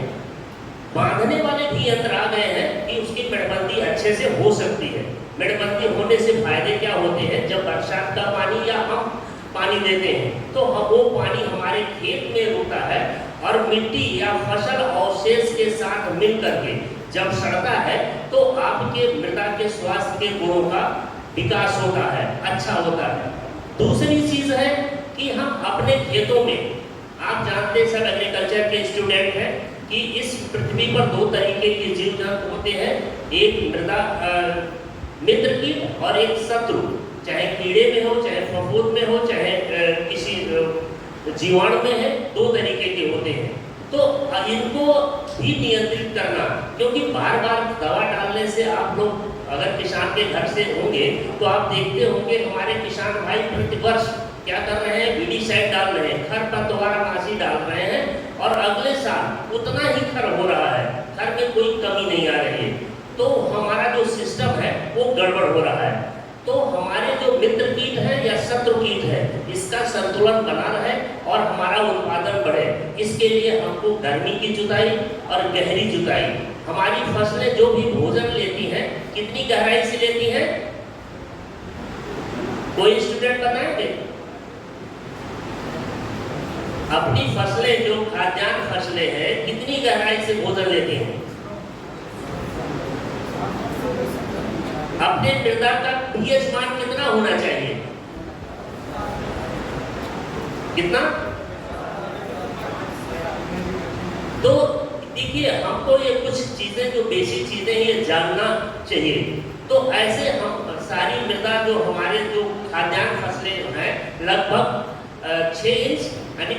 बांधने वाले भी यंत्र आ गए हैं कि उसकी मेड़बंदी अच्छे से हो सकती है। मेड़बंदी होने से फायदे क्या होते हैं, जब बरसात का पानी या हम पानी देते हैं तो वो पानी हमारे खेत में रुकता है और मिट्टी या फसल अवशेष के साथ मिल करके जब सड़ता है तो आपके मृदा के स्वास्थ्य के गुणों का विकास होता है, अच्छा होता है। दूसरी चीज है कि हम अपने खेतों में, आप जानते हैं सब एग्रीकल्चर के स्टूडेंट हैं कि इस पृथ्वी पर दो तरीके के जीव जंतु होते हैं, एक मृदा मित्र कीट और एक शत्रु, चाहे कीड़े में हो, चाहे फफूंद में हो, चाहे किसी जीवाणु में है, दो तरीके के होते हैं। तो इनको भी नियंत्रित करना, क्योंकि बार बार दवा डालने से आप लोग अगर किसान के घर से होंगे तो आप देखते होंगे हमारे किसान भाई प्रतिवर्ष क्या कर रहे हैं, वीडीसाइड डाल रहे हैं, खरपतवारनाशी डाल रहे हैं और अगले साल उतना ही खर हो रहा है, खर में कोई कमी नहीं आ रही है। तो हमारा जो सिस्टम है वो गड़बड़ हो रहा है। तो हमारे जो मित्र कीट है या शत्रु कीट है, इसका संतुलन बना रहे और हमारा उत्पादन बढ़े, इसके लिए हमको गर्मी की जुताई और गहरी जुताई, हमारी फसलें जो भी भोजन लेती हैं कितनी गहराई से लेती हैं, कोई स्टूडेंट बताएंगे? अपनी फसलें जो खाद्यान्न फसलें हैं कितनी गहराई से भोजन लेती हैं? अपने मृदा का पीएच मान कितना होना चाहिए? कितना? तो देखिए, हमको ये कुछ चीजें जो बेसिक चीजें ये जानना चाहिए। तो ऐसे हम सारी मृदा जो हमारे जो खाद्यान्न फसलें हैं लगभग 6 इंच यानी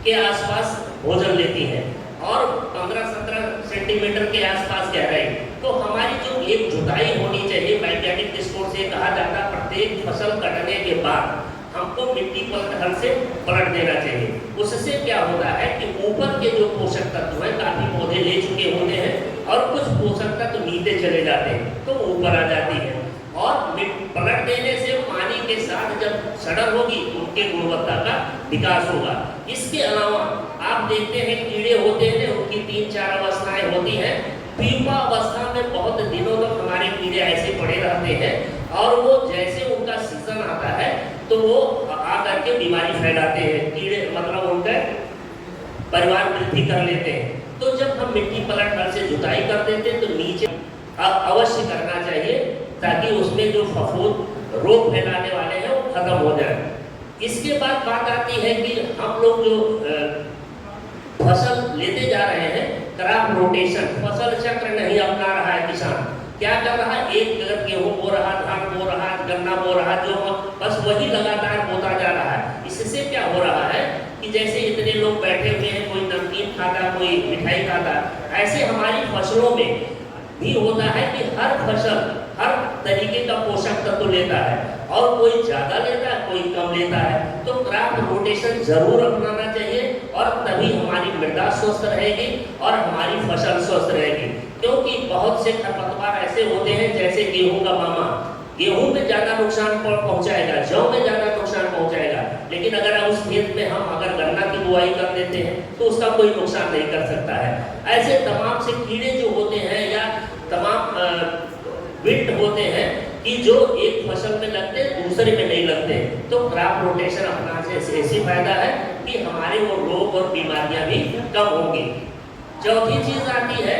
के आसपास भोजन लेती हैं और 15-17 सेंटीमीटर के आसपास गहराई। तो हमारी जो एक जुताई होनी चाहिए, वैज्ञानिक दृष्टिकोण से कहा जाता है प्रत्येक फसल कटने के बाद हमको मिट्टी पर हल से पलट देना चाहिए। उससे क्या होता है कि ऊपर के जो पोषक तत्व हैं काफी पौधे ले चुके होते हैं और कुछ पोषक तत्व नीचे चले जाते हैं तो ऊपर आ जाती है और पलट देने से पानी के साथ जब सड़न होगी उनके गुणवत्ता का विकास होगा। इसके अलावा आप देखते हैं कीड़े होते हैं, उनकी 3-4 अवस्थाएं होती हैं। प्यूपा अवस्था में बहुत दिनों तक हमारे कीड़े ऐसे पड़े रहते हैं और वो जैसे उनका सीजन आता है तो वो आकर के बीमारी फैलाते हैं, कीड़े मतलब उनका परिवार वृद्धि कर लेते हैं। तो जब हम मिट्टी पलट हल से जुताई कर देते हैं तो नीचे अवश्य करना चाहिए ताकि उसमें जो फफूंद रोग फैलाने वाले हैं वो खत्म हो जाए। इसके बाद बात आती है कि हम लोग जो फसल लेते जा रहे हैं, क्रॉप रोटेशन, फसल चक्र नहीं अपना रहा है किसान। क्या कर रहा है, एक जगह गेहूं बो रहा, धान बो रहा, गन्ना बो रहा, जो बस वही लगातार बोता जा रहा है। इससे क्या हो रहा है कि जैसे इतने लोग बैठे हुए हैं, कोई नमकीन खाता, कोई मिठाई खाता, ऐसे हमारी फसलों में भी होता है कि हर फसल हर तरीके का पोषक तत्व लेता है और कोई ज्यादा लेता है, कोई कम लेता है। तो क्रॉप रोटेशन जरूर अपनाना चाहिए और तभी हमारी मृदा स्वस्थ रहेगी और हमारी फसल स्वस्थ रहेगी। क्योंकि बहुत से खरपतवार ऐसे होते हैं जैसे गेहूं का मामा, गेहूं में ज्यादा नुकसान पहुंचाएगा, जौ में ज्यादा नुकसान पहुंचाएगा, लेकिन अगर उस खेत में हम अगर गन्ना की बुआई कर देते हैं तो उसका कोई नुकसान नहीं कर सकता है। ऐसे तमाम से कीड़े जो होते हैं या तमाम विट होते हैं कि जो एक फसल में लगते हैं दूसरे में नहीं लगते। तो क्रॉप रोटेशन अपनाने से ऐसी फायदा है कि हमारे वो रोग और बीमारियां भी कम होंगी। चौथी चीज आती है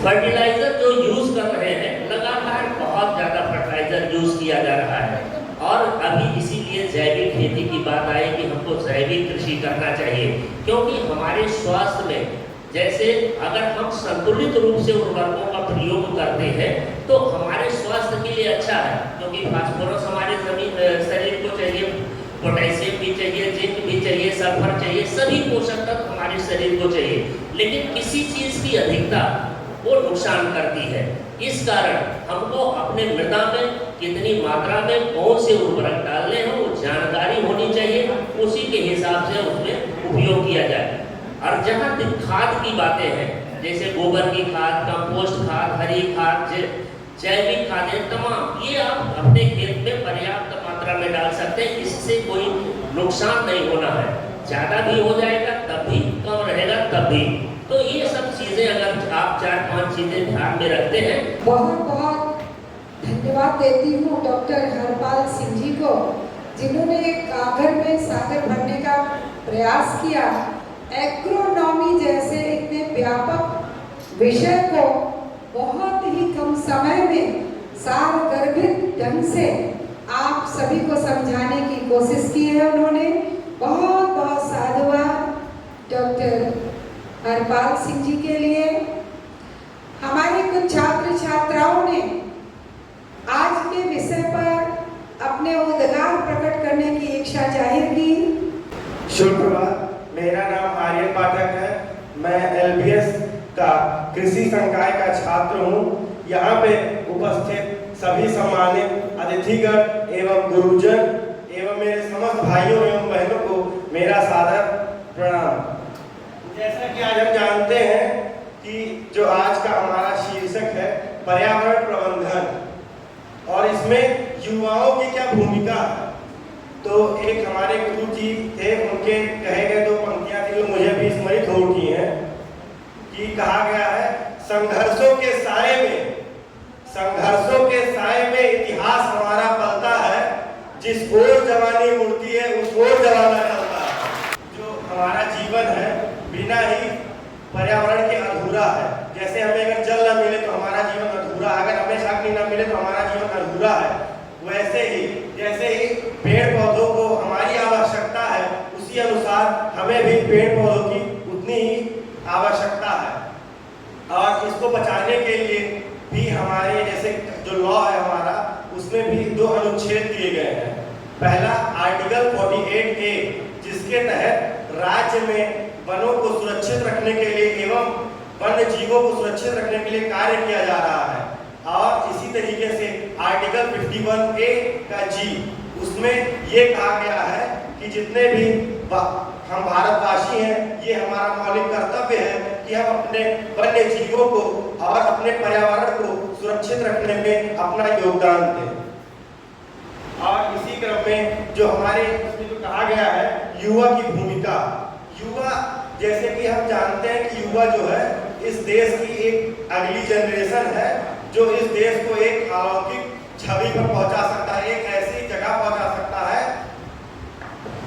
फर्टिलाइजर जो यूज कर रहे हैं, लगातार बहुत ज्यादा फर्टिलाइजर यूज किया जा रहा है और अभी इसीलिए जैविक खेती की बात आई कि हमको जैविक कृषि करना चाहिए। क्योंकि हमारे स्वास्थ्य में जैसे अगर हम संतुलित रूप से उर्वरकों का प्रयोग करते हैं तो हमारे स्वास्थ्य के लिए अच्छा है, क्योंकि फास्फोरस हमारे शरीर को चाहिए, पोटेशियम भी चाहिए, जिंक भी चाहिए, सल्फर चाहिए, सभी पोषक तत्व हमारे शरीर को चाहिए। लेकिन किसी चीज की अधिकता वो नुकसान करती है। इस कारण हमको अपने मृदा में कितनी मात्रा में कौन से उर्वरक डालने हैं वो जानकारी होनी चाहिए, उसी के हिसाब से उसमें उपयोग किया जाए। और जहाँ तक खाद की बातें हैं, जैसे गोबर की खाद, कंपोस्ट खाद, हरी खाद, जैविक खादें तमाम ये आप अपने खेत में पर्याप्त मात्रा में डाल सकते हैं। इससे कोई नुकसान नहीं होना है, ज़्यादा भी हो जाएगा तब भी, कम रहेगा तब भी। तो ये सब चीज़ें अगर आप 4-5 चीज़ें ध्यान में रखते हैं। बहुत बहुत धन्यवाद देती हूँ डॉक्टर हरपाल सिंह जी को, जिन्होंने कागर में सागर भरने का प्रयास किया। एग्रोनॉमी जैसे इतने व्यापक विषय को बहुत ही कम समय में सारगर्भित ढंग से आप सभी को समझाने की कोशिश की है उन्होंने। बहुत बहुत साधुवाद डॉक्टर हरपाल सिंह जी के लिए। हमारे कुछ छात्र छात्राओं ने आज के विषय पर अपने उद्गार प्रकट करने की इच्छा जाहिर की। शुभ प्रभात, मेरा नाम आर्यन पाठक है। मैं LBS का कृषि संकाय का छात्र हूँ। यहाँ पे उपस्थित सभी सम्मानित अतिथिगण एवं गुरुजन एवं मेरे समस्त भाइयों एवं बहनों को मेरा सादर प्रणाम। जैसा कि आज हम जानते हैं कि जो आज का हमारा शीर्षक है पर्यावरण प्रबंधन, और इसमें युवाओं की क्या भूमिका है। तो एक हमारे गुरु जी थे, उनके कहे गए 2 पंक्तियां थी जो मुझे भी स्मृत हो उठी हैं कि कहा गया है, संघर्षों के साए में इतिहास हमारा पलता है, जिस ओर जवानी मुड़ती है उस ओर जमाना चलता है। जो हमारा जीवन है बिना ही पर्यावरण के अधूरा है। जैसे हमें अगर जल न मिले तो हमारा जीवन अधूरा है, अगर हमें अग्नि न मिले तो हमारा जीवन अधूरा है। वैसे ही जैसे ही पेड़ पौधों को हमारी आवश्यकता है, उसी अनुसार हमें भी पेड़ पौधों की उतनी ही आवश्यकता है। और इसको बचाने के लिए भी हमारे जैसे जो लॉ है हमारा, उसमें भी 2 अनुच्छेद दिए गए हैं। पहला आर्टिकल 48A, जिसके तहत राज्य में वनों को सुरक्षित रखने के लिए एवं वन्य जीवों को सुरक्षित रखने के लिए कार्य किया जा रहा है। और इसी तरीके से आर्टिकल 51A का G, उसमें ये कहा गया है कि जितने भी हम भारतवासी हैं, ये हमारा मौलिक कर्तव्य है कि हम अपने वन्य जीवों को और अपने पर्यावरण को सुरक्षित रखने में अपना योगदान दें। और इसी क्रम में जो हमारे इसमें जो कहा गया है युवा की भूमिका, युवा जैसे कि हम जानते हैं कि युवा जो है इस देश की एक अगली जनरेशन है, जो इस देश को एक अलौकिक छवि पर पहुंचा सकता है, एक ऐसी जगह पहुंचा सकता है,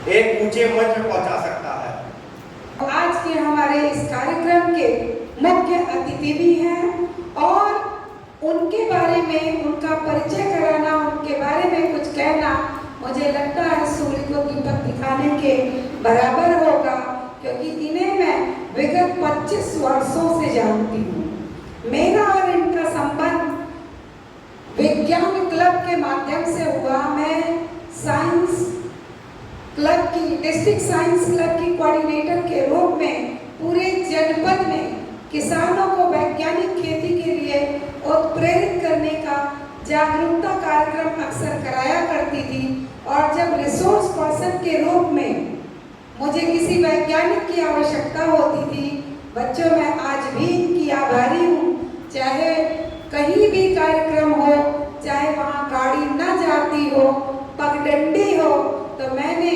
एक ऊंचे मंच पर पहुंचा सकता है। आज के हमारे इस कार्यक्रम के मुख्य अतिथि भी हैं, और उनके बारे में उनका परिचय कराना, उनके बारे में कुछ कहना मुझे लगता है सूर्य को दीपक दिखाने के बराबर होगा, क्योंकि इन्हें मैं विगत 25 वर्षों से जानती हूँ। मेरा और इनका संबंध विज्ञान क्लब के माध्यम से हुआ। मैं साइंस क्लब की, डिस्ट्रिक्ट साइंस क्लब की कोऑर्डिनेटर के रूप में पूरे जनपद में किसानों को वैज्ञानिक खेती के लिए उत्प्रेरित करने का जागरूकता कार्यक्रम अक्सर कराया करती थी। और जब रिसोर्स पर्सन के रूप में मुझे किसी वैज्ञानिक की आवश्यकता होती थी, बच्चों मैं आज भी इनकी आभारी हूँ। चाहे कहीं भी कार्यक्रम हो, चाहे वहाँ गाड़ी न जाती हो, पगडंडी हो, तो मैंने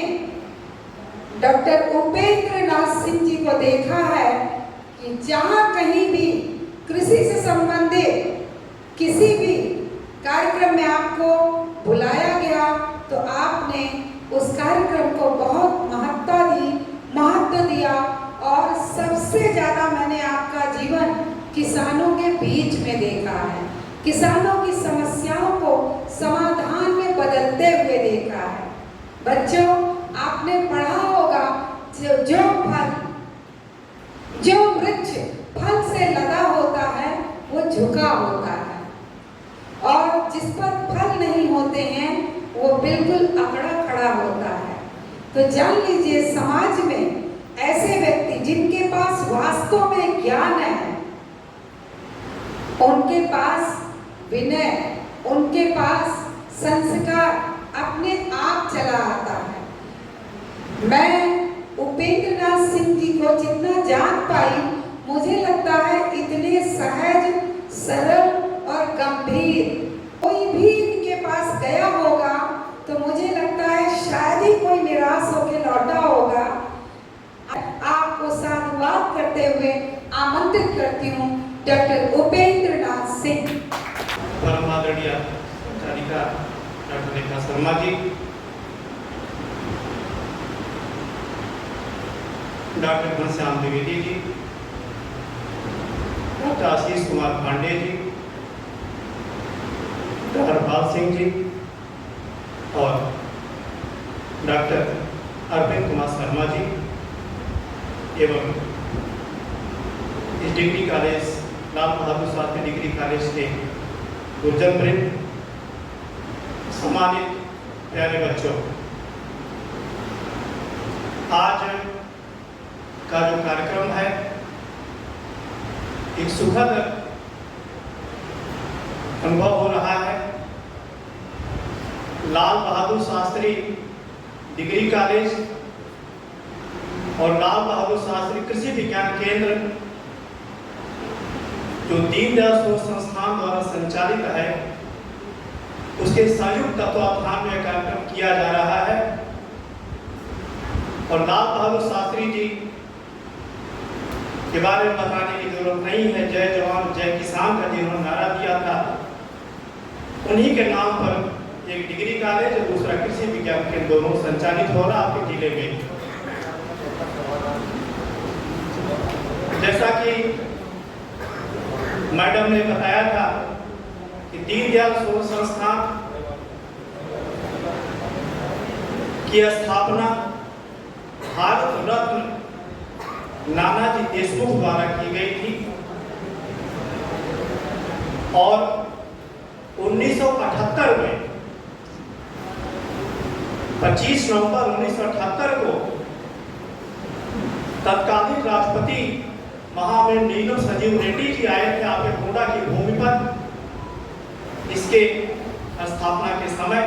डॉक्टर उपेंद्र नाथ सिंह जी को देखा है कि जहाँ कहीं भी कृषि से संबंधित किसी भी कार्यक्रम में आपको बुलाया गया तो आपने उस कार्यक्रम को बहुत महत्व दिया। और सबसे ज़्यादा मैंने आपका जीवन किसानों के बीच में देखा है, किसानों की समस्याओं को समाधान में बदलते हुए देखा है। बच्चों, आपने पढ़ा होगा जो वृक्ष फल से लदा होता है वो झुका होता है, और जिस पर फल नहीं होते हैं वो बिल्कुल अकड़ा खड़ा होता है। तो जान लीजिए, समाज में ऐसे व्यक्ति जिनके पास वास्तव में ज्ञान है, उनके पास विनय, उनके पास संस्कार अपने आप चला आता है। मैं उपेंद्र नाथ सिंह जी को जितना जान पाई, मुझे लगता है इतने सहज, सरल और गंभीर। कोई भी इनके पास गया होगा तो मुझे लगता है शायद ही कोई निराश होकर लौटा होगा। आपको साधुवाद करते हुए आमंत्रित करती हूँ डॉक्टर उपेंद्र नाथ सिंह। परम आदरणीय संचालिका doctor Rekha Sharma ji, doctor Ghanshyam Dwivedi ji, doctor Ashish Kumar Pandey जी, डॉक्टर हरपाल सिंह जी और डॉक्टर अरविंद कुमार शर्मा जी एवं इस degree college Lal Bahadur Shastri degree college के गुरजन वृंद, सम्मानित प्यारे बच्चों, आज का जो कार्यक्रम है एक सुखद अनुभव हो रहा है। लाल बहादुर शास्त्री डिग्री कॉलेज और लाल बहादुर शास्त्री कृषि विज्ञान केंद्र जो दीनदयाल शोध संस्थान द्वारा संचालित है, उसके संयुक्त तत्वावधान में कार्यक्रम किया जा रहा है। और लाल बहादुर शास्त्री जी के बारे में बताने की जरूरत नहीं है। जय जवान जय किसान का जिन्होंने नारा दिया था, उन्हीं के नाम पर एक डिग्री कॉलेज और दूसरा कृषि विज्ञान केंद्र दोनों संचालित हो रहा आपके जिले में। जैसा कि मैडम ने बताया था कि दीनदयाल शोध संस्थान की स्थापना भारत रत्न नानाजी देशमुख द्वारा की गई थी और 1978 में 25 नवंबर 1978 को तत्कालीन राष्ट्रपति महामहिम नीलम संजीव रेड्डी जी आए थे आपके गोंडा की भूमि पर इसके स्थापना के समय।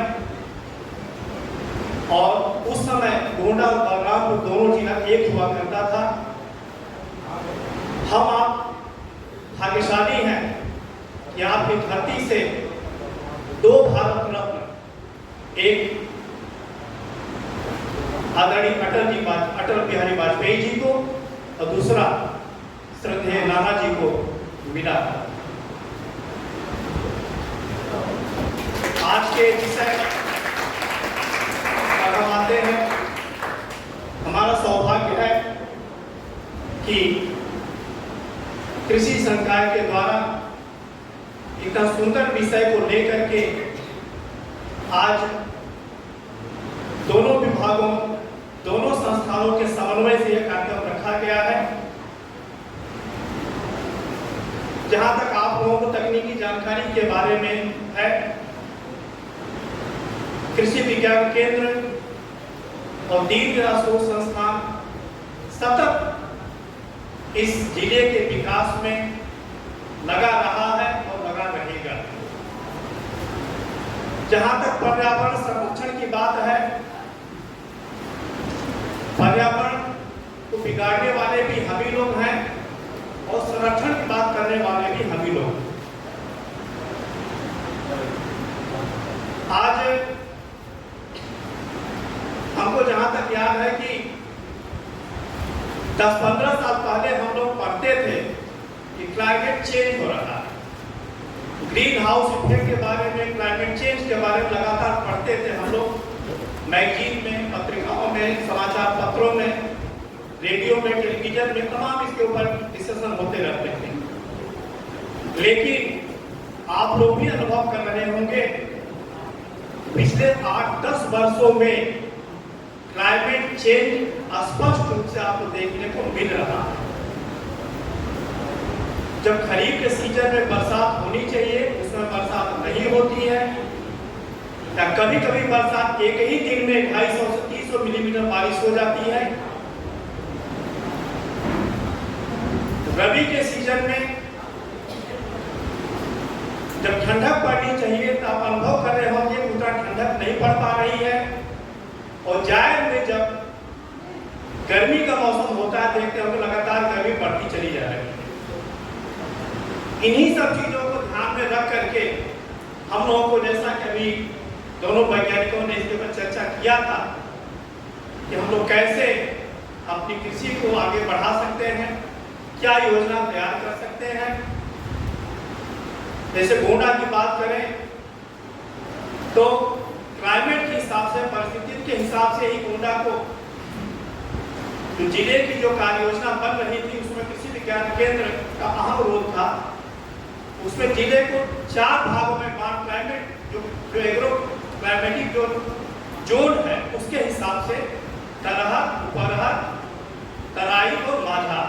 और उस समय गोंडा और बलरामपुर दोनों जिला एक हुआ करता था। हम आप भाग्यशाली हैं कि आपकी धरती से दो भारत रत्न, एक आदरणीय अटल बिहारी वाजपेयी जी को और दूसरा श्रद्धेय नाना जी को मिला। आज के विषय पर हम आते हैं। हमारा सौभाग्य है कि कृषि संकाय के द्वारा इतना सुंदर विषय को लेकर के आज दोनों विभागों, दोनों संस्थानों के समन्वय से यह कार्यक्रम रखा गया है। जहां तक आप लोगों को तकनीकी जानकारी के बारे में है, कृषि विज्ञान केंद्र और दीनदयाल शोध संस्थान सतत इस जिले के विकास में लगा रहा है और लगा रहेगा। जहां तक पर्यावरण संरक्षण की बात है, पर्यावरण को बिगाड़ने वाले भी हम ही लोग हैं और संरक्षण की बात करने वाले भी हम ही लोग। आज हमको जहां तक याद है कि 10-15 साल पहले हम लोग पढ़ते थे कि क्लाइमेट चेंज हो रहा है, ग्रीन हाउस इफेक्ट के बारे में, क्लाइमेट चेंज के बारे में लगातार पढ़ते थे हम लोग। मैगजीन में, पत्रिकाओं में, समाचार पत्रों में, रेडियो में, टेलीविजन में तमाम इसके ऊपर डिस्कशन होते रहते थे। लेकिन आप लोग भी अनुभव कर रहे होंगे पिछले 8-10 वर्षों में क्लाइमेट चेंज स्पष्ट रूप से आपको देखने को मिल रहा है। जब खरीफ के सीजन में बरसात होनी चाहिए उसमें बरसात नहीं होती है, या कभी कभी बरसात एक ही दिन में 250 से 300 मिलीमीटर बारिश हो जाती है। रबी के सीजन में जब ठंडक पड़नी चाहिए तो आप अनुभव कर रहे होंगे उतना ठंडक नहीं पड़ पा रही है। और जायद में जब गर्मी का मौसम होता है देखते होंगे लगातार गर्मी बढ़ती चली जा रही है। इन्हीं सब चीजों को ध्यान में रख कर हम लोगों को जैसा कि अभी दोनों वैज्ञानिकों ने इसके ऊपर चर्चा किया था कि हम लोग कैसे अपनी कृषि को आगे बढ़ा सकते हैं, क्या योजना तैयार कर सकते हैं। जैसे गोंडा की बात करें तो क्लाइमेट के हिसाब से, परिस्थिति के हिसाब से ही गोंडा को जो जिले की जो कार्य योजना बन रही थी उसमें कृषि विज्ञान केंद्र का अहम रोल था। उसमें जिले को 4 भागों में बांट, क्लाइमेट जो एग्रो क्लाइमेटिक जो जोन है उसके हिसाब से तरहर, उपरहर, तराई और माझा,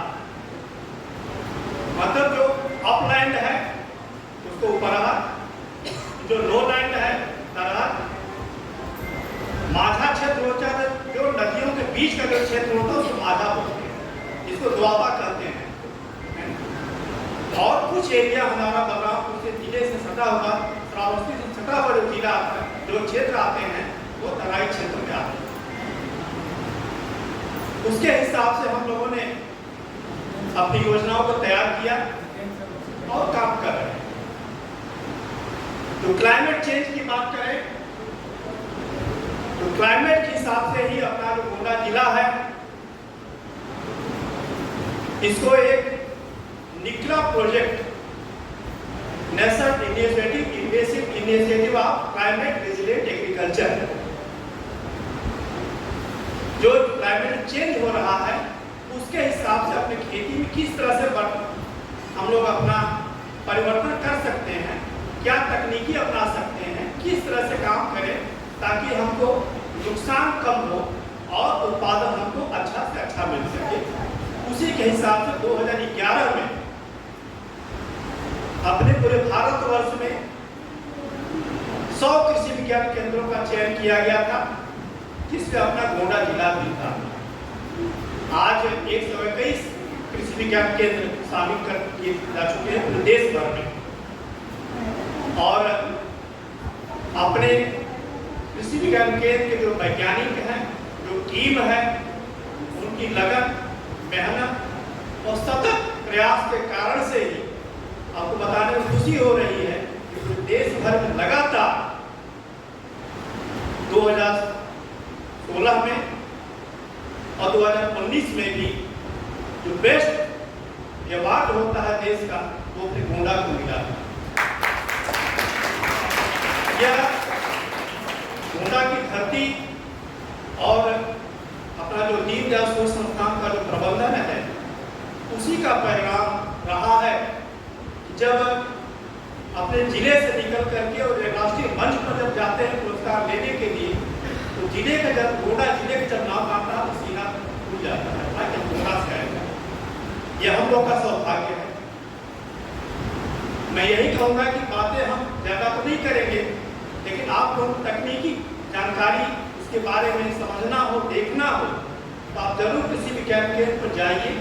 मतलब जो अपलैंड है उसको उपरहर, जो लो लैंड है तरहर, माझा क्षेत्र होता है जो नदियों के बीच का जो क्षेत्र होता है उसको माझा बोलते हैं, इसको द्वाबा कहते हैं। और कुछ एरिया हमारा बलरामपुर से जिले से सटा हुआ, श्रावस्ती से सटा हुआ जो जिला आता है, जो क्षेत्र आते हैं वो तराई क्षेत्र में आते हैं। उसके हिसाब से हम लोगों ने अपनी योजनाओं को तैयार किया और काम कर रहे हैं। तो क्लाइमेट चेंज की बात करें तो क्लाइमेट के हिसाब से ही अपना जो गोंडा जिला है इसको एक निकला project, national initiative of climate resilient agriculture, जो क्लाइमेट चेंज हो रहा है उसके हिसाब से अपने खेती में किस तरह से हम लोग अपना परिवर्तन कर सकते हैं, क्या तकनीकी अपना सकते हैं, किस तरह से काम करें ताकि हमको नुकसान कम हो और उत्पादन हमको अच्छा से अच्छा मिल सके। उसी के हिसाब से 2011 में अपने पूरे भारतवर्ष में 100 कृषि विज्ञान केंद्रों का चयन किया गया था, जिसमें अपना गोंडा जिला भी था। आज 121 कृषि विज्ञान केंद्र शामिल कर किए जा चुके हैं पूरे देश भर में, और अपने कृषि विज्ञान केंद्र के जो वैज्ञानिक हैं, जो टीम है, उनकी लगन, मेहनत और सतत प्रयास के कारण से ही आपको बताने में खुशी हो रही है कि देश भर में लगातार 2016 में और 2019 में भी जो बेस्ट अवार्ड होता है देश का वो अपने गोंडा को मिला। यह गोंडा की धरती और अपना जो दीनदयाल शोध संस्थान का जो प्रबंधन है उसी का परिणाम रहा है। जब अपने जिले से निकल करके और राष्ट्रीय मंच पर जब जाते हैं पुरस्कार लेने के लिए, तो जिले का जब गोंडा जिले का जब नाम आता है तो सीना खुल जाता है, यह हम लोग का सौभाग्य है। मैं यही कहूँगा कि बातें हम ज़्यादा तो नहीं करेंगे, लेकिन आप लोग तकनीकी जानकारी उसके बारे में समझना हो, देखना हो, तो आप जरूर कृषि विज्ञान केंद्र पर जाइए,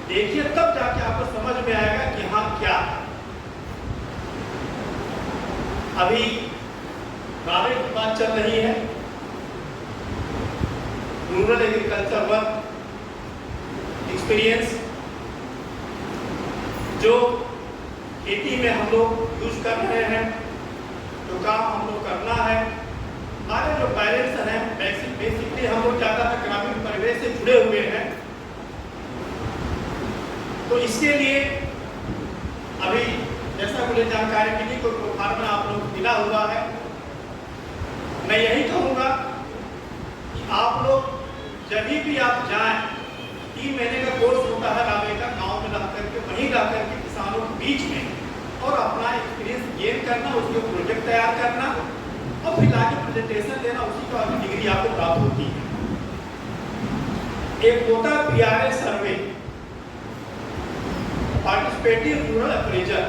देखिए, तब जाके आपको समझ में आएगा कि हाँ क्या है। अभी गाने की बात चल रही है, रूरल एग्रीकल्चर वर्क एक्सपीरियंस जो खेती में हम लोग यूज कर रहे हैं, जो काम हम लोग करना है। हमारे जो पेरेंट्स हैं बेसिकली हम लोग ज़्यादातर ग्रामीण परिवेश से जुड़े हुए हैं, तो इसके लिए अभी जैसा मुझे जानकारी मिली कोई प्रोफार्म में आप लोग मिला हुआ है। मैं यही कहूँगा कि आप लोग जब भी आप जाएं, 3 महीने का कोर्स होता है रावे का, गाँव में रह करके वहीं रह करके किसानों के बीच में और अपना एक्सपीरियंस गेन करना, उसके प्रोजेक्ट तैयार करना और फिर आगे प्रेजेंटेशन देना, उसी का डिग्री आपको प्राप्त होती है। एक होता है PRA सर्वे, पार्टिसिपेटिव रूरल अप्रेजल,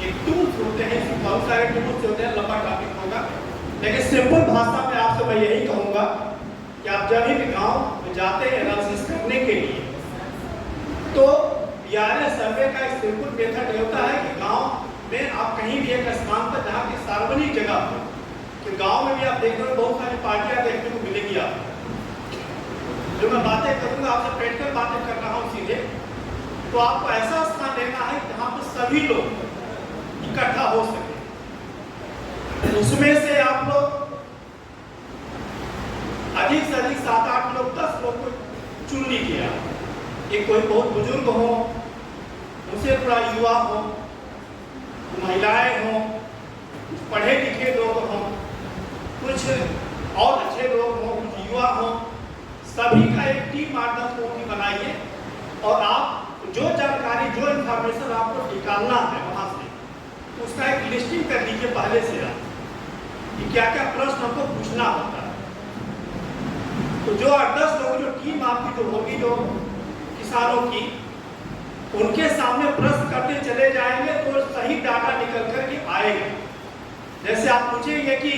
एक टूल्स होते हैं, बहुत सारे टूल्स होते हैं, लंबा टॉपिक होगा, लेकिन सिंपल भाषा में आपसे मैं यही कहूँगा कि आप जब भी गांव में जाते हैं एनालिसिस करने के लिए, तो PRA सर्वे का एक सिंपल मेथड होता है कि गांव में आप कहीं भी एक स्थान पर जहाँ की सार्वजनिक जगह हो, कि गांव में भी आप देख रहे हो बहुत सारी पार्टियां देखने को मिलेगी। आप जो मैं बातें करूँगा आपसे बैठकर बातें कर रहा हूँ सीधे, तो आपको ऐसा स्थान लेना है जहाँ पर सभी लोग इकट्ठा हो सके। उसमें से आप लोग अधिक से अधिक 7-8 लोग 10 लोग को चुन लीजिए। एक कोई बहुत बुजुर्ग हो, उनसे थोड़ा युवा हो, महिलाएं हों, कुछ पढ़े लिखे लोग हों, कुछ और अच्छे लोग हों, कुछ युवा हों, सभी का एक टीम 8-10 लोगों की बनाइए और आप जो जानकारी जो इंफॉर्मेशन आपको निकालना है वहाँ से उसका एक लिस्टिंग कर लीजिए पहले से आप कि क्या क्या प्रश्न हमको पूछना होता है। तो जो 8-10 लोग जो टीम आपकी जो होगी जो किसानों की, उनके सामने प्रश्न करते चले जाएंगे तो सही डाटा निकल कर के आएगा। जैसे आप पूछेंगे कि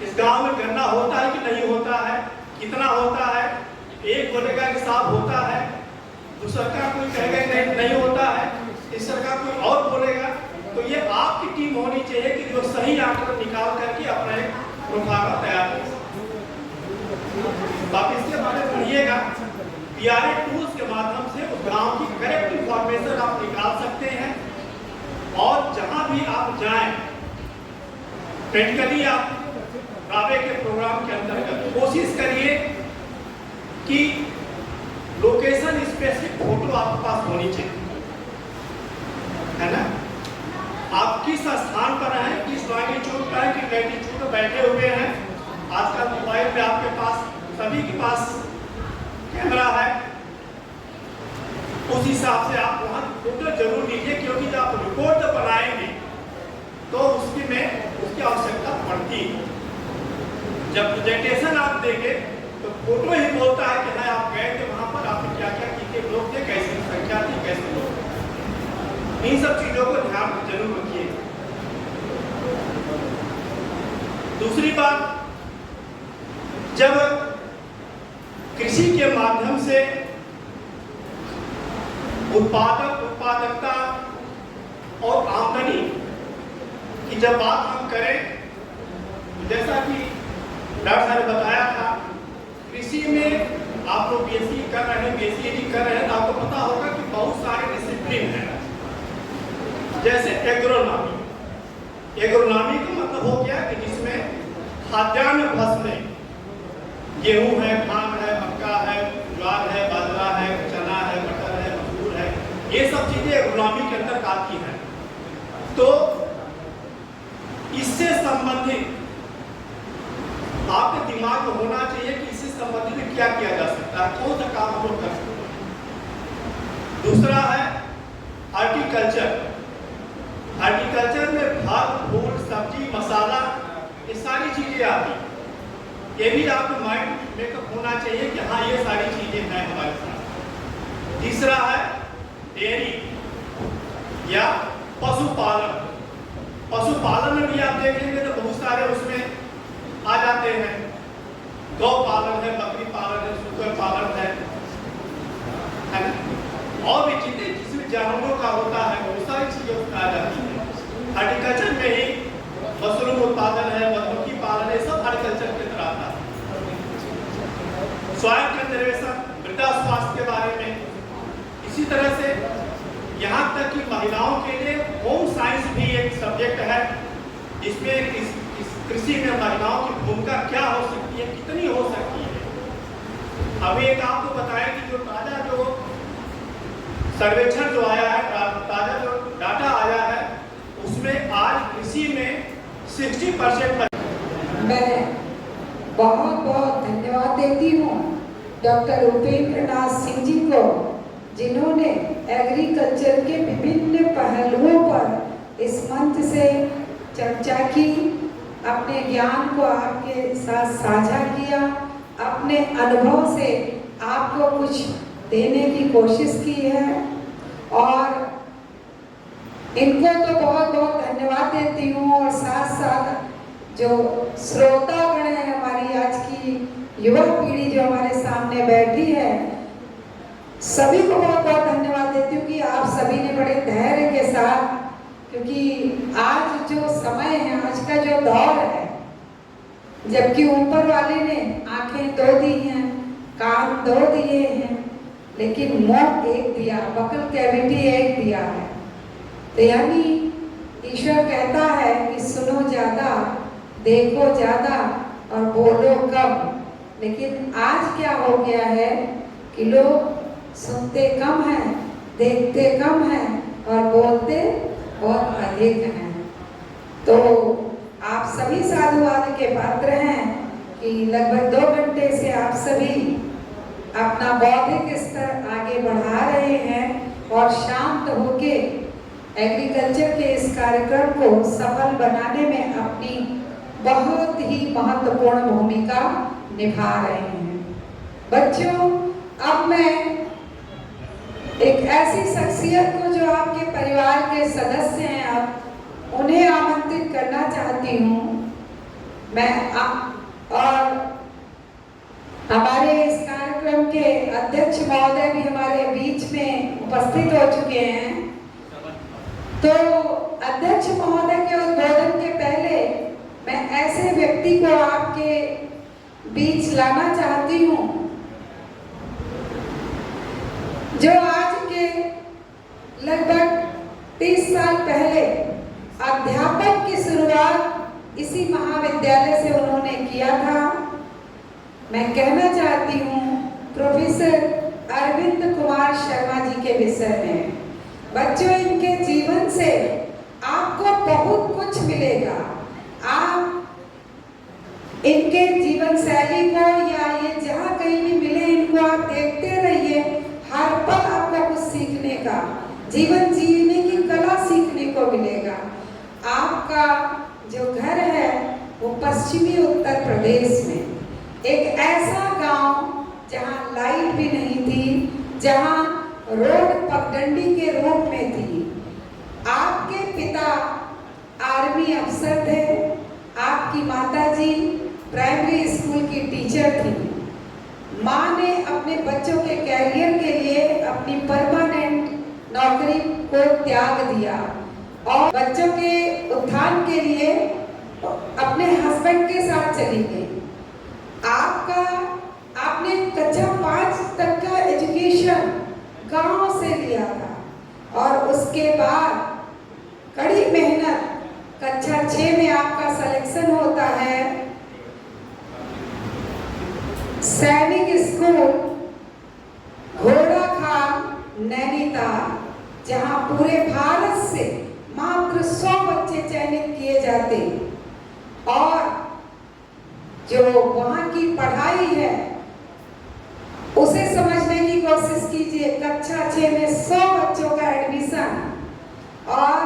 इस गांव में गन्ना होता है कि नहीं होता है, कितना होता है, एक बोलेगा कि साहब होता है, दूसरा का कोई कहेगा नहीं नहीं होता है, तीसरा का कोई और बोलेगा। तो ये आपकी टीम होनी चाहिए कि जो सही आंकड़ा निकाल करके अपना एक प्रोफाइल तैयार करे। आप इसके बारे में पढ़िएगा। PRA टूल्स के माध्यम से उस गांव की करेक्ट इंफॉर्मेशन आप निकाल सकते हैं और जहां भी आप जाएं प्रैक्टिकली आप राबे के प्रोग्राम के अंतर्गत कोशिश करिए कि लोकेशन स्पेसिफिक फोटो आपके पास होनी चाहिए, है ना। आप किस स्थान पर हैं, किस लॉन्गिट्यूड पर हैं, किस लैटिट्यूड पर बैठे हुए हैं। आजकल मोबाइल पे आपके पास सभी के पास कैमरा है, उस हिसाब से आप वहाँ फोटो जरूर लीजिए, क्योंकि जब आप रिपोर्ट जब बनाएंगे तो उसकी आवश्यकता पड़ती है। जब प्रेजेंटेशन आप देंगे तो फोटो ही बोलता है कि हाँ आप गए थे वहाँ पर, आपने क्या क्या कितने लोग थे, कैसी संख्या थी, कैसे लोग थे। इन सब चीजों को ध्यान जरूर रखिए। दूसरी बात, जब कृषि के माध्यम से उत्पादकता और आमदनी की जब बात हम करें, जैसा कि डॉक्टर साहब ने बताया था, कृषि में आप लोग BSc कर रहे हैं, BSc कर रहे हैं, तो आपको पता होगा कि बहुत सारे डिसिप्लिन हैं। जैसे एग्रोनॉमी। एग्रोनॉमी का मतलब हो गया कि जिसमें खाद्यान्न फसलें, गेहूं है, धान है, मक्का है, ज्वार है, बाजरा है, चना है, मटर है, मसूर है, ये सब चीजें एग्रोनॉमी के अंदर आती हैं। तो इससे संबंधित आपके दिमाग में होना चाहिए कि इससे संबंधित क्या किया जा सकता है, कौन सा काम हम लोग कर सकते हैं। दूसरा है हॉर्टिकल्चर। हॉर्टिकल्चर में फल, फूल, सब्जी, मसाला, ये सारी चीजें आती हैं। ये भी आपको माइंड मेकअप होना चाहिए कि हाँ ये सारी चीजें हैं हमारे साथ। तीसरा है डेयरी या पशुपालन। पशुपालन में भी आप देखेंगे तो बहुत सारे उसमें आ जाते हैं। गौ पालन है, बकरी पालन है, सूकर पालन है ना, और भी चीजें जिसमें जानवरों का होता है, बहुत सारी चीजें उसमें आ जाती है। हॉर्टिकल्चर में ही मशरूम उत्पादन है, मधुमक्खी पालन है, सब हॉर्टिकल्चर के अंदर आता है। सॉइल कंजर्वेशन, मृदा स्वास्थ्य के बारे में। इसी तरह से यहाँ तक कि महिलाओं के लिए होम साइंस भी एक सब्जेक्ट है, जिसमें इस कृषि में महिलाओं की भूमिका क्या हो सकती है, कितनी हो सकती है। अभी एक आपको बताया कि जो ताजा जो सर्वेक्षण जो आया है, ताजा जो डाटा आया है, उसमें आज कृषि में 60% मैं बहुत बहुत धन्यवाद देती हूँ डॉक्टर उपेंद्र नाथ सिंह जी को, जिन्होंने एग्रीकल्चर के विभिन्न पहलुओं पर इस मंच से चर्चा की, अपने ज्ञान को आपके साथ साझा किया, अपने अनुभव से आपको कुछ देने की कोशिश की है। और इनको तो बहुत बहुत धन्यवाद देती हूँ। और साथ साथ जो श्रोतागण है, हमारी आज की युवा पीढ़ी जो हमारे सामने बैठी है, सभी को बहुत बहुत धन्यवाद देती हूँ कि आप सभी ने बड़े धैर्य के साथ, क्योंकि आज जो समय है, आज का जो दौर है, जबकि ऊपर वाले ने आंखें 2 दी हैं, कान 2 दिए हैं, लेकिन मुंह एक दिया, बकल कैविटी एक दिया है। तो यानी ईश्वर कहता है कि सुनो ज्यादा, देखो ज्यादा और बोलो कम। लेकिन आज क्या हो गया है कि लोग सुनते कम हैं, देखते कम हैं और बोलते बहुत अधिक हैं। तो आप सभी साधुवाद के पात्र हैं कि लगभग 2 घंटे से आप सभी अपना बौद्धिक स्तर आगे बढ़ा रहे हैं और शांत होके एग्रीकल्चर के इस कार्यक्रम को सफल बनाने में अपनी बहुत ही महत्वपूर्ण भूमिका निभा रहे हैं। बच्चों, अब मैं एक ऐसी शख्सियत को जो आपके परिवार के सदस्य हैं, अब उन्हें आमंत्रित करना चाहती हूँ। और हमारे इस कार्यक्रम के अध्यक्ष महोदय भी हमारे बीच में उपस्थित हो चुके हैं। तो अध्यक्ष महोदय के उद्बोधन के पहले मैं ऐसे व्यक्ति को आपके बीच लाना चाहती हूँ जो आज के लगभग 30 साल पहले अध्यापन की शुरुआत इसी महाविद्यालय से उन्होंने किया था। मैं कहना चाहती हूँ प्रोफेसर अरविंद कुमार शर्मा जी के विषय में। बच्चों, इनके जीवन से आपको बहुत कुछ मिलेगा। आप इनके जीवन शैली को या ये जहाँ कहीं भी मिले, इनको आप देखते रहिए। हर पल आपको कुछ सीखने का, जीवन जीने की कला सीखने को मिलेगा। आपका जो घर है वो पश्चिमी उत्तर प्रदेश में एक ऐसा गांव जहां लाइट भी नहीं थी, जहां रोड पगडंडी के रूप में थी। आपके पिता आर्मी अफसर थे, आपकी माताजी प्राइमरी स्कूल की टीचर थी। माँ ने अपने बच्चों के कैरियर के लिए अपनी परमानेंट नौकरी को त्याग दिया और बच्चों के उत्थान के लिए अपने हस्बैंड के साथ चली गई। आपने कक्षा 5 तक का एजुकेशन गांव से लिया था और उसके बाद कड़ी मेहनत कक्षा 6 में आपका सिलेक्शन होता है सैनिक स्कूल घोड़ाखाल नैनीताल, जहां पूरे भारत से मात्र 100 बच्चे चयनित किए जाते और जो वहां की पढ़ाई है उसे समझने की कोशिश कीजिए। कक्षा 6 में 100 बच्चों का एडमिशन और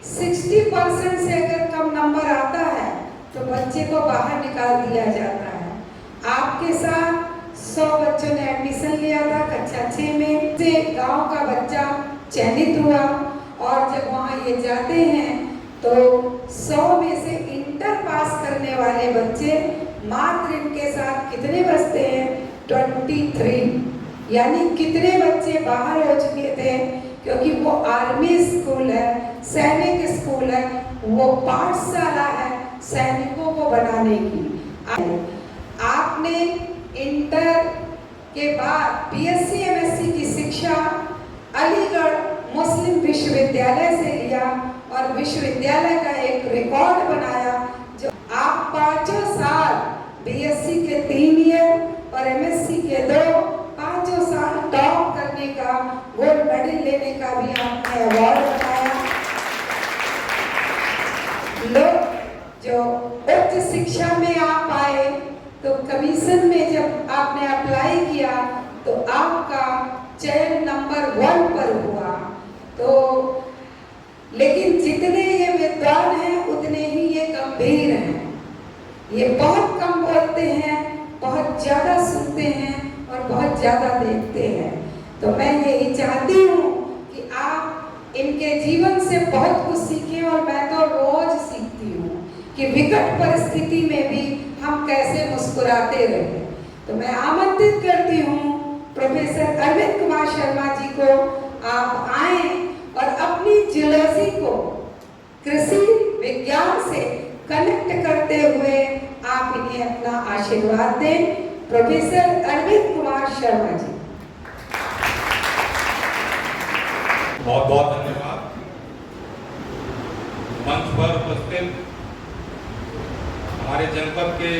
60% से अगर कम नंबर आता है तो बच्चे को बाहर निकाल दिया जाता है। आपके साथ 100 बच्चों ने एडमिशन लिया था कक्षा 6 में से गांव का बच्चा चयनित हुआ और जब वहां ये जाते हैं तो 100 में से इंटर पास करने वाले बच्चे मात्र इनके साथ कितने बचते हैं? 23। यानी कितने बच्चे बाहर हो चुके थे, क्योंकि वो आर्मी स्कूल है, सैनिक स्कूल है, वो पाठशाला है सैनिकों को बनाने की। आपने इंटर के बाद बीएससी एमएससी की शिक्षा अलीगढ़ मुस्लिम विश्वविद्यालय से लिया और विश्वविद्यालय का एक रिकॉर्ड बनाया जो आप 5 साल बीएससी के 3 ईयर और एमएससी के 2, 5 साल टॉप करने का, गोल्ड मेडल लेने का भी आपने अवार्ड बनाया। लोग जो उच्च शिक्षा में आप आए तो कमीशन में जब आपने अप्लाई किया तो आपका चयन नंबर 1 पर हुआ। तो लेकिन जितने ये विद्वान हैं उतने ही ये गंभीर हैं। ये बहुत कम बोलते हैं, बहुत ज्यादा सुनते हैं और बहुत ज्यादा देखते हैं। तो मैं यही चाहती हूँ कि आप इनके जीवन से बहुत कुछ सीखें और मैं तो रोज सीखती हूँ कि विकट परिस्थिति में भी हम कैसे मुस्कुराते रहे। तो मैं आमंत्रित करती हूँ प्रोफेसर अरविंद कुमार शर्मा जी को, आप आए और अपनी जियोलॉजी को कृषि विज्ञान से कनेक्ट करते हुए आप इन्हें अपना आशीर्वाद दें। प्रोफेसर अरविंद कुमार शर्मा जी। बहुत बहुत धन्यवाद। के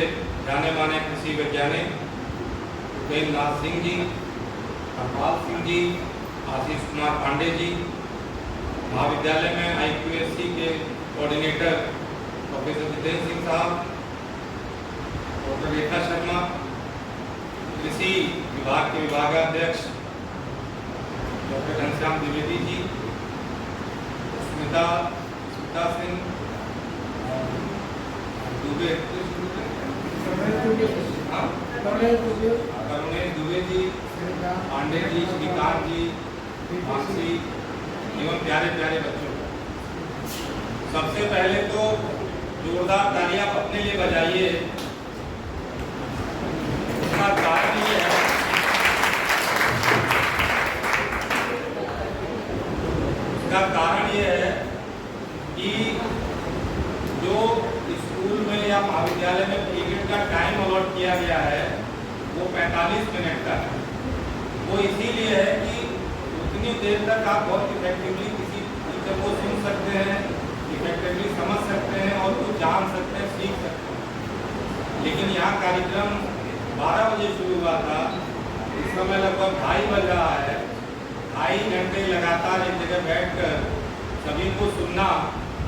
जाने माने कृषि वैज्ञानिक उपेंद्र नाथ सिंह जी, हरपाल सिंह जी, आशीष कुमार पांडे जी, महाविद्यालय में IQSC के कोऑर्डिनेटर प्रोफेसर जितेंद्र सिंह साहब, डॉक्टर रेखा शर्मा, कृषि विभाग के विभागाध्यक्ष डॉक्टर घनश्याम द्विवेदी जी, स्मिता सिंह दुबे, करुणेश दुबे जी, पांडे जी, श्रीकांत जी, मानसी एवं प्यारे प्यारे बच्चों, सबसे पहले तो जोरदार तालियां अपने लिए बजाइए। इसका कारण ये है कि जो स्कूल में या महाविद्यालय में पीरियड का टाइम अलॉट किया गया है वो 45 मिनट का है। वो इसीलिए है कि उतनी देर तक आप बहुत इफेक्टिवली किसी टीचर को सुन सकते हैं, इफेक्टिवली समझ सकते हैं और कुछ जान सकते हैं, सीख सकते हैं। लेकिन यहाँ कार्यक्रम 12 बजे शुरू हुआ था, इस समय लगभग 2:30 बज रहा है। 2.5 घंटे लगातार एक जगह बैठकर सभी को सुनना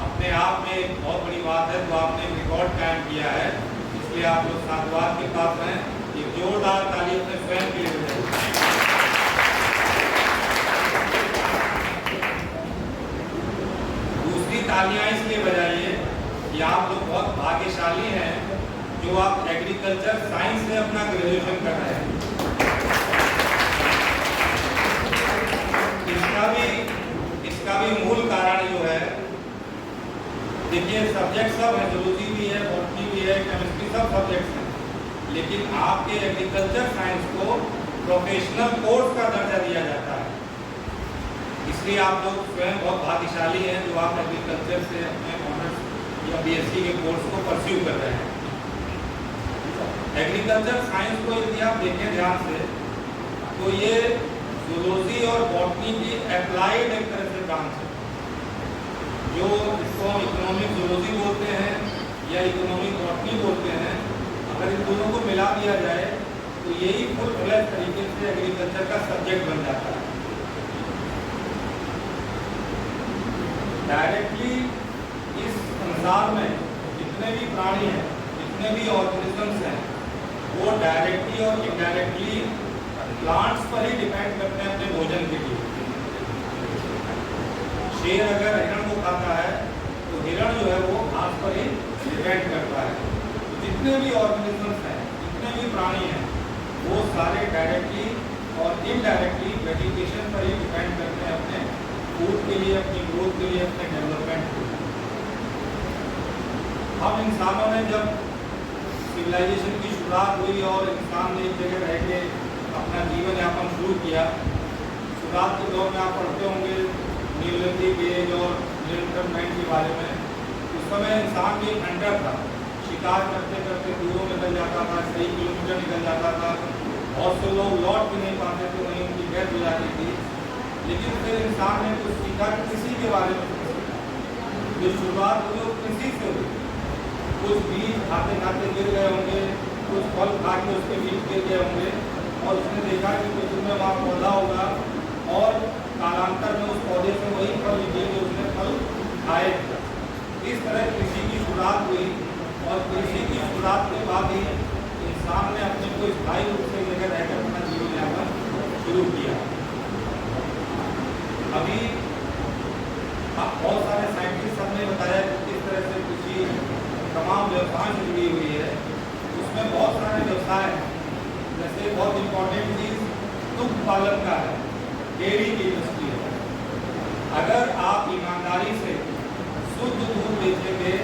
अपने आप में एक बहुत बड़ी बात है। तो आपने एक रिकॉर्ड कायम किया है, इसलिए आप लोग साधुवाद के पास हैं। एक जोरदार ताली अपने स्वयं के लिए बजाइए। दूसरी तालियां इसलिए बजाइए कि आप लोग बहुत भाग्यशाली हैं जो आप एग्रीकल्चर साइंस से अपना ग्रेजुएशन कर रहे हैं। इसका भी मूल कारण जो है, देखिए सब्जेक्ट सब है, जूलॉजी भी है, बॉटनी भी है, केमिस्ट्री, सब सब्जेक्ट्स हैं, लेकिन आपके एग्रीकल्चर साइंस को प्रोफेशनल कोर्स का दर्जा दिया जाता है। इसलिए आप लोग स्वयं बहुत भाग्यशाली हैं जो आप एग्रीकल्चर से अपने ऑनर्स या BSc के कोर्स को परस्यू कर रहे हैं। एग्रीकल्चर साइंस को यदि आप देखें ध्यान से तो ये जूलॉजी और बॉटनी की अप्लाइड एक तरह से ब्रांच है, जो इसको हम इकोनॉमिक जूलॉजी बोलते हैं या इकोनॉमिक बॉटनी बोलते हैं। अगर इन दोनों को मिला दिया जाए तो यही फुल फ्लैश तरीके से एग्रीकल्चर का सब्जेक्ट बन जाता है। डायरेक्टली इस संसार में जितने भी प्राणी हैं, जितने भी ऑर्गेनिजम्स हैं, वो डायरेक्टली और इनडायरेक्टली प्लांट्स पर ही डिपेंड करते हैं अपने भोजन के लिए। शेर अगर हिरण को खाता है तो हिरण जो है वो घास पर ही डिपेंड करता है। तो जितने भी ऑर्गेनिजम्स हैं, जितने भी प्राणी हैं, वो सारे डायरेक्टली और इनडायरेक्टली वेजिटेशन पर ही डिपेंड करते हैं अपने फूड के लिए, अपनी ग्रोथ के लिए, अपने डेवलपमेंट के लिए। हम इंसानों ने जब सिविलाइजेशन की शुरुआत हुई और इंसान ने एक जगह रह के अपना जीवन यापन शुरू किया, शुरुआत के दौर में आप पढ़ते होंगे न्यूलिथिक एज और डेवलपमेंट के बारे में। उस समय इंसान भी एक हंटर था, शिकार करते करते दूरों निकल जाता था, कई किलोमीटर निकल जाता था, बहुत से लोग लौट भी नहीं पाते थे, वहीं उनकी डेथ हो जाती थी। लेकिन फिर इंसान ने कुछ सीखा, कृषि के बारे में सीखा। जो शुरुआत हुई वो कृषि से हुई। कुछ बीज खाते खाते गिर गए होंगे, कुछ फल खा के उसके बीज गिर गए होंगे और उसने देखा कि कुछ में वहाँ पौधा होगा और कालांतर में उस पौधे से वही फल निकले जो उसने फल खाए। इस तरह कृषि की शुरुआत हुई और कृषि की शुरुआत के बाद ही इंसान ने अपने को स्थायी रूप से जगह रहकर अपना जीवन यापन शुरू किया। अभी बहुत सारे साइंटिस्ट हमने बताया कि किस तरह से कृषि तमाम व्यवसाय से जुड़ी हुई है। उसमें बहुत सारे व्यवसाय हैं, जैसे बहुत इम्पोर्टेंट चीज़ दुग्ध पालन का है, डेयरी की इंडस्ट्री है। अगर आप ईमानदारी से शुद्ध दूध बेचेंगे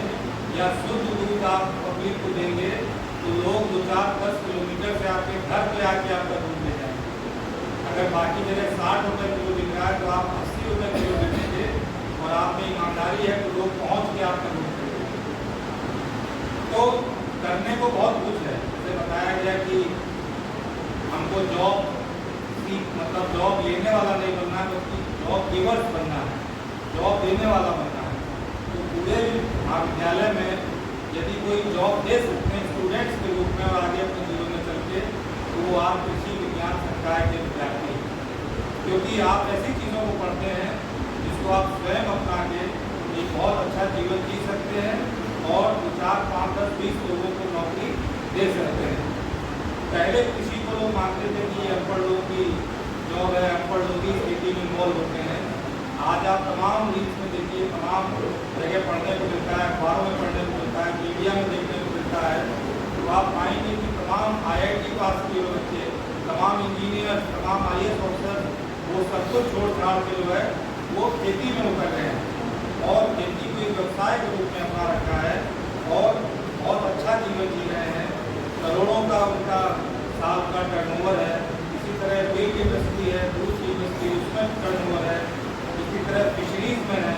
या शुद्ध दूध आप पब्लिक को देंगे तो लोग 2-4-10 किलोमीटर से आपके घर पे आके आपका दूध ले जाएंगे। अगर बाकी जगह 60 रुपये किलो बिक रहा है तो आप 80 रुपये किलो बेचेंगे और आप में ईमानदारी है तो लोग पहुँच के आपका दूध लेंगे। तो करने को बहुत कुछ है। जैसे बताया गया कि हमको जॉब मतलब जॉब लेने वाला नहीं बनना है, बल्कि जॉब गिवर्स बनना है, जॉब देने वाला बनना है। तो पूरे महाविद्यालय में यदि कोई जॉब दे सकते हैं स्टूडेंट्स के रूप में और आगे अपने जीवन में चल के तो वो आप कृषि विज्ञान संकाय के विद्यार्थी हैं, क्योंकि आप ऐसी चीज़ों को पढ़ते हैं जिसको आप स्वयं अपना के एक बहुत अच्छा जीवन जी सकते हैं और 4, 5, 10, 20 लोगों को नौकरी दे सकते हैं। पहले कृषि को लोग मानते थे कि अनपढ़ लोगों की जॉब है, अनपढ़ लोग ही खेती में इन्वॉल्व होते हैं। आज आप तमाम रील्स में देखिए, तमाम जगह पढ़ने को मिलता है, अखबारों में पढ़ने को मिलता है, मीडिया में देखने को मिलता है, तो आप पाएंगे कि तमाम IIT पास किए हुए बच्चे, तमाम इंजीनियर, तमाम IAS ऑफिसर, वो सब कुछ छोड़ छाड़ के जो है वो खेती में उतर रहे हैं और खेती को एक व्यवसाय के रूप में अपना रखा है और बहुत अच्छा जीवन जी रहे हैं। करोड़ों का उनका साल का टर्नओवर है। इसी तरह मिल्क इंडस्ट्री है, दूध की इंडस्ट्री, उसमें टर्नओवर है। इसी तरह फिशरीज में है,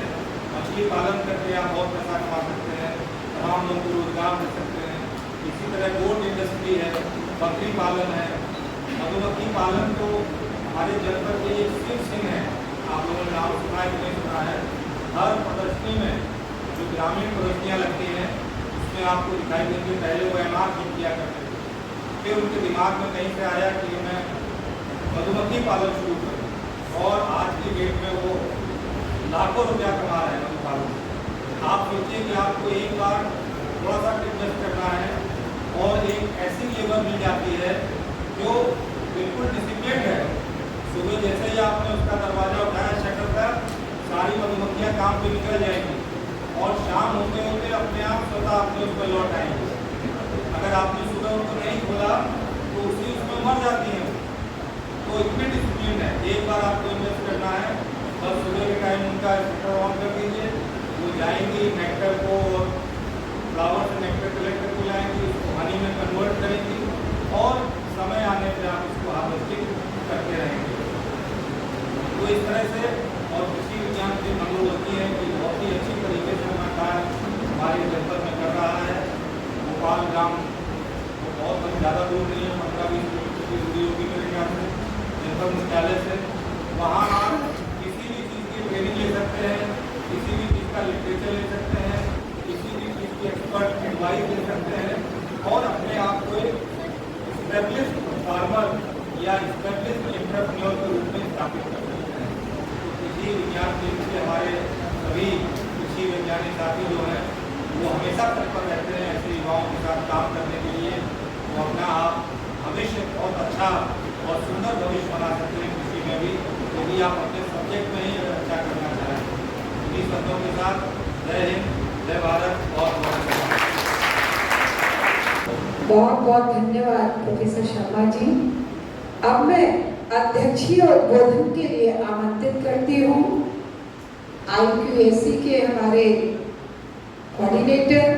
मछली पालन करके आप बहुत पैसा कमा सकते हैं, तमाम लोगों को रोजगार दे सकते हैं। इसी तरह गोट इंडस्ट्री है, बकरी पालन है, मधुमक्खी पालन तो हमारे जनपद के एक शिव सिंह है, आप लोगों ने नाम सुना है कि नहीं सुना है। हर प्रदर्शनी में जो ग्रामीण प्रदर्शनियाँ लगती हैं उसमें आपको दिखाई देंगे। पहले वो MR जीत किया करते थे, फिर उनके दिमाग में कहीं से आया कि मैं मधुमक्खी पालन शुरू करूँ और आज की डेट में वो लाखों रुपया कमा रहे हैं मधु पालन। आप सोचिए कि आपको एक बार थोड़ा सा इन्वेस्ट करना है और एक ऐसी लेबर मिल जाती है जो बिल्कुल डिसिप्लिन है। सुबह जैसे ही आपने उसका दरवाजा उठाया, शटर पर, सारी मधुमक्खियाँ काम पे निकल जाएंगी और शाम होते होते अपने आप स्वतः अपने उस पर लौट आएंगे। अगर आपने सुबह उनको नहीं खोला तो उसी उसमें मर जाती हैं। तो इतनी डिसिप्लिन है। एक बार आपको इन्वेस्ट करना है, बस सुबह के टाइम उनका शटर ऑन कर दीजिए, वो जाएंगी नेक्टर को और फ्लावर से नेक्टर कलेक्ट करके लाएंगी, उसको हनी में कन्वर्ट करेंगी और समय आने पर आप उसको हार्वेस्टिंग करते रहेंगे। तो इस तरह से और कृषि विज्ञान की हम लोग होती है कि बहुत ही अच्छी तरीके से अपना कार्य हमारे जनपद में कर रहा है। भोपाल ग्राम बहुत ज़्यादा दूर नहीं है, 15-20 किलोमीटर की दूरी होगी मेरे ख्याल से जनपद मुख्यालय से। वहाँ आप किसी भी चीज़ की ट्रेनिंग ले सकते हैं, किसी भी चीज़ का लिटरेचर ले सकते हैं, किसी भी चीज़ की एक्सपर्ट एडवाइस ले सकते हैं और अपने आप को एक स्टेब्लिश्ड फार्मर या स्टेब्लिश्ड एंटरप्रेन्योर के रूप में स्थापित कर सकते हैं। तो कृषि विज्ञान केंद्र से हमारे सभी कृषि वैज्ञानिक साथी जो हैं वो हमेशा तत्पर रहते हैं ऐसे युवाओं के साथ काम करने के लिए। वो अपना आप भविष्य बहुत अच्छा और सुंदर भविष्य बना सकते हैं कृषि में भी, यदि आप अपने सब्जेक्ट में ही अगर अच्छा करना चाहें। इन्हीं शब्दों के साथ जय हिंद, जय भारत, बहुत बहुत धन्यवाद प्रोफेसर शर्मा जी। अब मैं अध्यक्षीय उद्बोधन के लिए आमंत्रित करती हूँ IQAC के हमारे कोऑर्डिनेटर,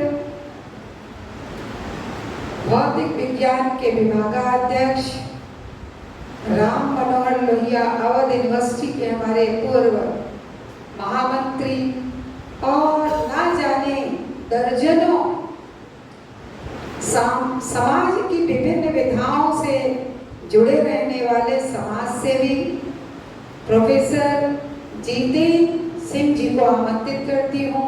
भौतिक विज्ञान के विभागाध्यक्ष राम मनोहर लोहिया, अवध यूनिवर्सिटी के हमारे पूर्व महामंत्री और ना जाने दर्जनों समाज की विभिन्न विधाओं से जुड़े रहने वाले समाज सेवी प्रोफेसर जितेंद्र सिंह जी को आमंत्रित करती हूँ।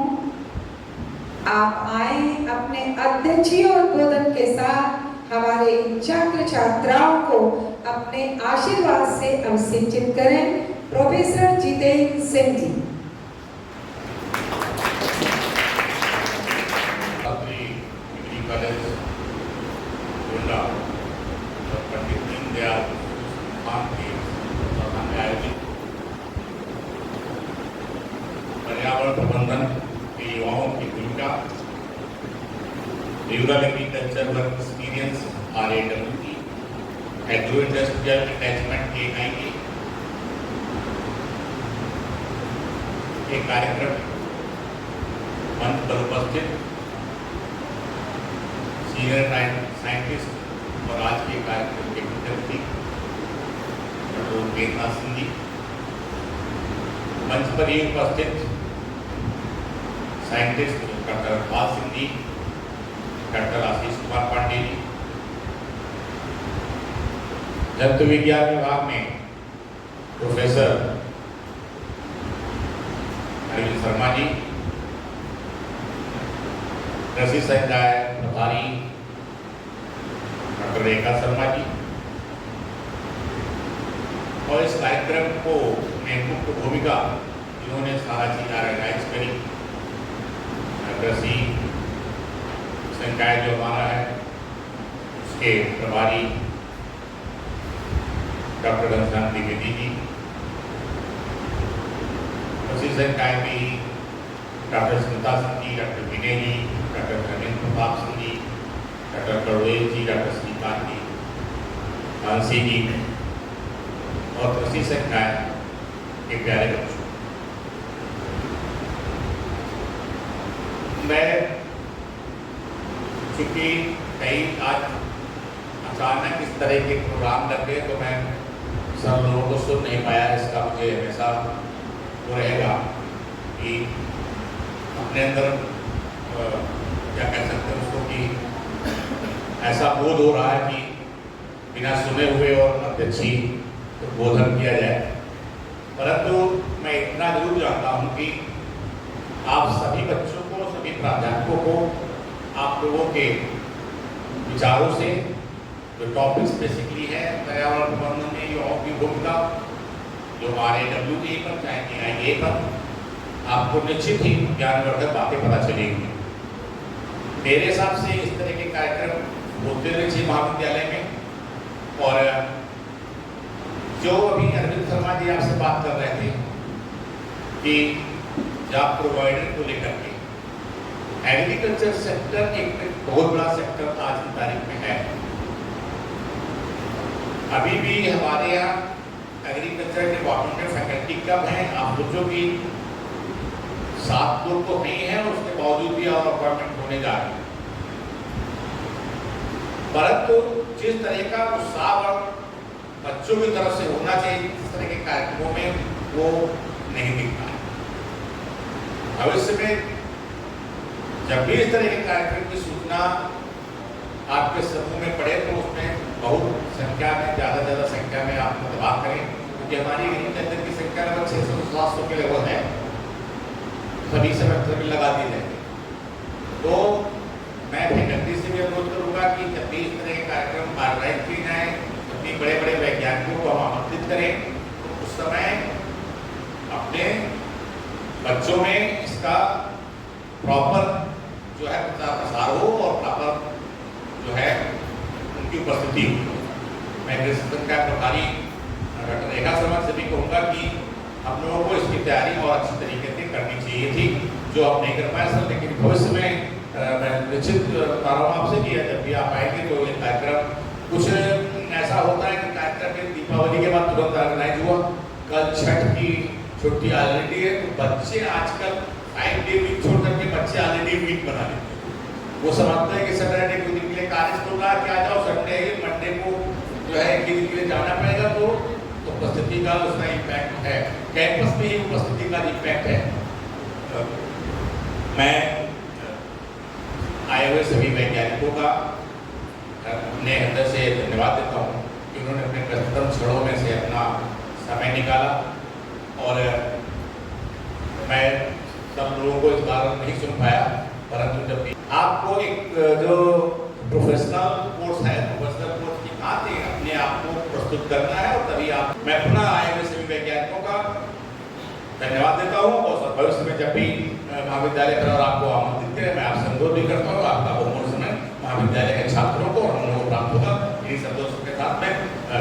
आप आए अपने अध्यक्षीय उद्बोधन के साथ हमारे छात्र छात्राओं को अपने आशीर्वाद से अभिषेचित करें। प्रोफेसर जितेंद्र सिंह जी। पंडित दीनदयाल पर्यावरण प्रबंधन के युवाओं की भूमिका, rural agriculture work experience RAWE, agro industrial attachment AIA के कार्यक्रम मंच पर उपस्थित सीनियर साइंटिस्ट और आज के कार्यक्रम के मुख्य अतिथि डॉक्टर मेघनाथ सिंह जी, मंच पर ही उपस्थित scientist doctor Arbaaz Singh ji, doctor Ashish Kumar Pandey जी, जंतु विज्ञान विभाग में प्रोफेसर अरविंद शर्मा जी, कृषि संकाय प्रभारी डॉक्टर रेखा शर्मा जी, और इस कार्यक्रम को में मुख्य भूमिका इन्होंने सारा चीज ऑर्गेनाइज करी। कृषि संकाय जो हमारा है उसके प्रभारी डॉक्टर घनश्याम द्विवेदी जी, कृषि संकाय में डॉक्टर स्मिता सिंह जी, डॉक्टर विनय जी, डॉक्टर धर्मेंद्र प्रताप सिंह जी, डॉक्टर कड़वेल जी, डॉक्टर श्रीकांत जी, हंसी जी और कृषि संकाय के प्यारे बच्चों, मैं चूंकि कई आज अचानक इस तरह के प्रोग्राम लग गए तो मैं सब लोगों को सुन नहीं पाया। इसका मुझे हमेशा वो रहेगा कि अपने अंदर क्या कह सकते हैं उसको कि ऐसा बोध हो रहा है कि बिना सुने हुए और अध्यक्षी तो बोधन किया जाए। परंतु मैं इतना जरूर जानता हूँ कि आप सभी बच्चों को, सभी प्राध्यापकों को आप लोगों के विचारों से जो टॉपिक्स बेसिकली है पर्यावरण प्रबंधन में जो आपकी भूमिका जो RAWA पर चाहे AIA पर आपको निश्चित ही ज्ञानवर्धक बातें पता चलेंगी। मेरे हिसाब से इस तरह के कार्यक्रम होते रहे चाहिए महाविद्यालय में। और जो अभी अरविंद शर्मा जी आपसे बात कर रहे थे कि जॉब प्रोवाइडर को लेकर के एग्रीकल्चर सेक्टर एक बहुत बड़ा सेक्टर आज की तारीख में है। अभी भी हमारे यहाँ एग्रीकल्चर डिपार्टमेंट में फैकल्टी कम है। आप सोचो कि 7 लोग तो नहीं है और उसके बावजूद भी और अपॉइंटमेंट होने जा रहे हैं। परंतु जिस तरह का उत्साह बच्चों की तरफ से होना चाहिए इस तरह के कार्यक्रमों में वो नहीं दिखता है। भविष्य में जब भी इस तरह के कार्यक्रम की सूचना आपके समूह में पड़े तो उसमें बहुत संख्या में ज़्यादा संख्या में आप मतदान करें, क्योंकि हमारी एग्रीकल्चर की संख्या लगभग 600-700 के लेवल है। सभी सेमेस्टर में लगा दी जाएगी। तो मैं फैकल्टी से भी अनुरोध करूँगा कि जब भी इस तरह के कार्यक्रम ऑर्गेनाइज किए जाएँ, जब भी बड़े बड़े वैज्ञानिकों को हम आमंत्रित करें तो उस समय अपने बच्चों में इसका प्रॉपर जो है प्रसार हो और प्रॉपर जो है उनकी उपस्थिति हो। मैं कृषि संकाय प्रभारी डॉक्टर रेखा शर्मा से भी कहूँगा कि हम लोगों को इसकी तैयारी और अच्छी तरीके से करनी चाहिए थी, जो आप नहीं कर पाए सर। लेकिन भविष्य में मैं निश्चित बता रहा हूँ आपसे कि जब भी आप आएंगे तो ये कार्यक्रम कुछ ऐसा होता है कि कार्यक्रम दीपावली के बाद तुरंत ऑर्गेनाइज हुआ। कल छठ की छुट्टी ऑलरेडी है तो बच्चे आजकल 5 डे वीक छोड़ करके बच्चे ऑलरेडी वीक बना लेते हैं। वो समझते हैं कि सैटरडे को दिन के लिए कार्य स्कूल रहा क्या जाओ, संडे मंडे को जो है एक दिन के लिए जाना पड़ेगा। तो उपस्थिति का उसका इम्पैक्ट है, कैंपस में ही उपस्थिति का इम्पैक्ट है। मैं आए हुए सभी वैज्ञानिकों का अपने अंदर से धन्यवाद देता हूँ कि उन्होंने अपने व्यस्ततम क्षणों में से अपना समय निकाला। और मैं सब लोगों को इस बार नहीं सुन पाया, परंतु जब भी आपको एक जो प्रोफेशनल कोर्स है, प्रोफेशनल कोर्स की भांति अपने आप को प्रस्तुत करना है और तभी आप मैं पुनः आए हुए सभी वैज्ञानिकों का धन्यवाद देता हूँ। और भविष्य में जब भी महाविद्यालय पर और आपको आमंत्रित करें मैं आपसे अनुरोध भी करता हूँ आपका बहुमूल्य समय महाविद्यालय के छात्रों को और हम लोगों को प्राप्त होगा। इन्हीं संतोषों के साथ मैं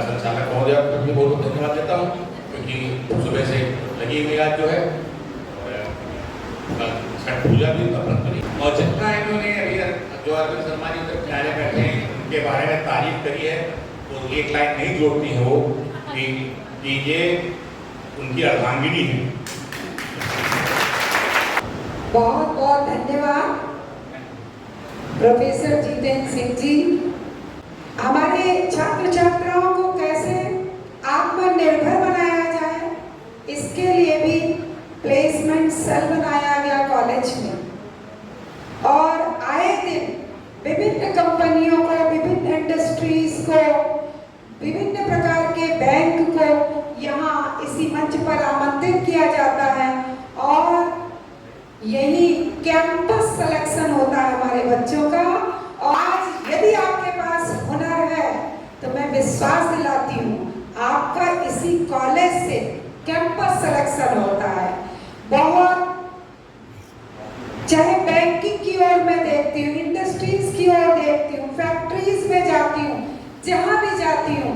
संचालक महोदय को भी बहुत बहुत धन्यवाद देता हूँ, क्योंकि सुबह से लगी हुई आज जो है छठ पूजा भी और जितना इन्होंने अभी जो अरविंद शर्मा जी उधर किनारे बैठे हैं उनके बारे में तारीफ करी है तो एक लाइन नहीं जोड़ती है वो कि ये उनकी अर्धांगिनी है। बहुत बहुत धन्यवाद प्रोफेसर जितेंद्र सिंह जी। हमारे छात्र छात्राओं को कैसे आत्मनिर्भर बनाया जाए इसके लिए भी प्लेसमेंट सेल बनाया गया कॉलेज में, और आए दिन विभिन्न कंपनियों को, विभिन्न इंडस्ट्रीज को, विभिन्न प्रकार के बैंक को यहाँ इसी मंच पर आमंत्रित किया जाता है और यही कैंपस सिलेक्शन होता है हमारे बच्चों का। और आज यदि आपके पास हुनर है विश्वास दिलाती हूँ, आपका इसी कॉलेज से कैंपस सिलेक्शन होता है। बहुत, चाहे बैंकिंग की ओर मैं देखती हूँ, इंडस्ट्रीज की ओर देखती हूँ, फैक्ट्रीज में जाती हूँ, जहाँ भी जाती हूँ,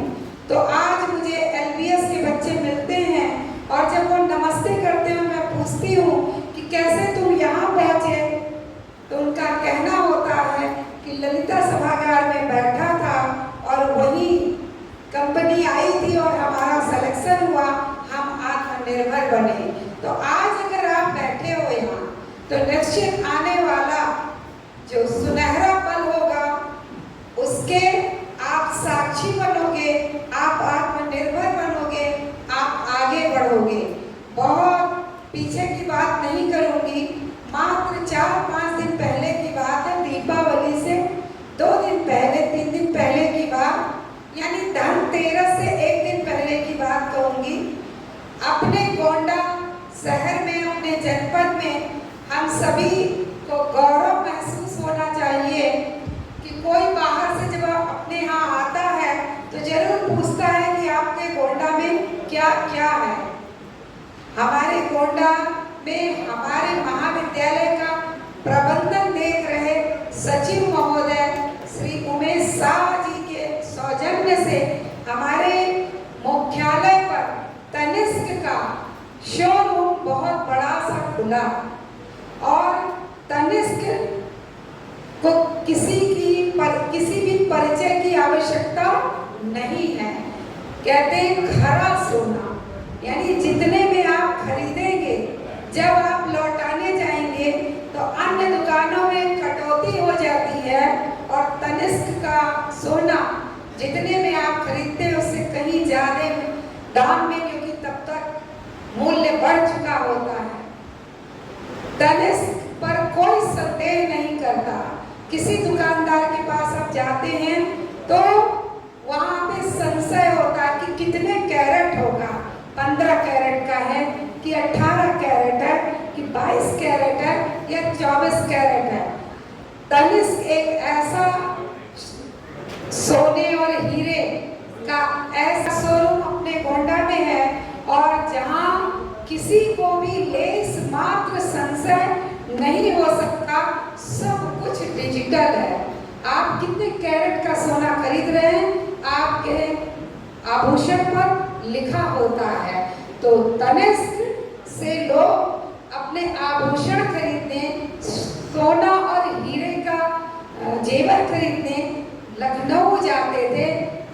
तो आज मुझे LBS के बच्चे मिलते हैं और जब वो नमस्ते करते हैं, मैं पूछती हूँ कि कैसे तुम यहाँ पहुँचे, तो उनका कहना होता है कि ललिता सभागार में बैठा था और वही कंपनी आई थी और हमारा सिलेक्शन हुआ, हम आत्मनिर्भर बने। तो आज अगर आप बैठे हो यहाँ, तो निश्चित आने वाला जो सुनहरा पल होगा उसके आप साक्षी बनोगे, आप आत्मनिर्भर बनोगे, आप आगे बढ़ोगे। बहुत पीछे की बात नहीं करूंगी, मात्र 4-5 दिन पहले की बात है, दीपावली से 2 दिन पहले, 3 दिन पहले की बात, यानी धनतेरस से 1 दिन पहले की बात कहूंगी। अपने गोंडा शहर में, अपने जनपद में हम सभी को गौरव महसूस होना चाहिए कि कोई बाहर से जब अपने यहाँ आता है तो जरूर पूछता है कि आपके गोंडा में क्या क्या है। हमारे गोंडा में हमारे महाविद्यालय का प्रबंधन देख रहे सचिव महोदय श्री उमेश शाह जी के सौजन्य से हमारे मुख्यालय पर तनिष्क का शोरूम बहुत बड़ा सा खुला और तनिष्क को किसी भी परिचय की आवश्यकता नहीं है। कहते हैं खरा सोना, यानी जितने में आप खरीदेंगे, जब आप लौटाने जाएंगे तो अन्य दुकानों में कटौती हो जाती है और तनिष्क का सोना जितने में आप खरीदते हैं उससे कहीं ज्यादा दाम में, क्योंकि तब तक मूल्य बढ़ चुका होता है। तनिष्क पर कोई संदेह नहीं करता। किसी दुकानदार के पास आप जाते हैं तो वहां पे संशय होता है कि कितने कैरेट होगा, 15 कैरेट का है कि 18 कैरेट है कि 22 कैरेट है या 24 कैरेट है। तनिष्क एक ऐसा सोने और हीरे का ऐसा शोरूम अपने गोंडा में है और जहां किसी को भी लेस मात्र संशय नहीं हो सकता, सब कुछ डिजिटल है। आप कितने कैरेट का सोना खरीद रहे हैं, आपके आभूषण पर लिखा होता है। तो तनिष्क से लोग अपने आभूषण खरीदने, सोना और हीरे का जेवर खरीदने लखनऊ जाते थे।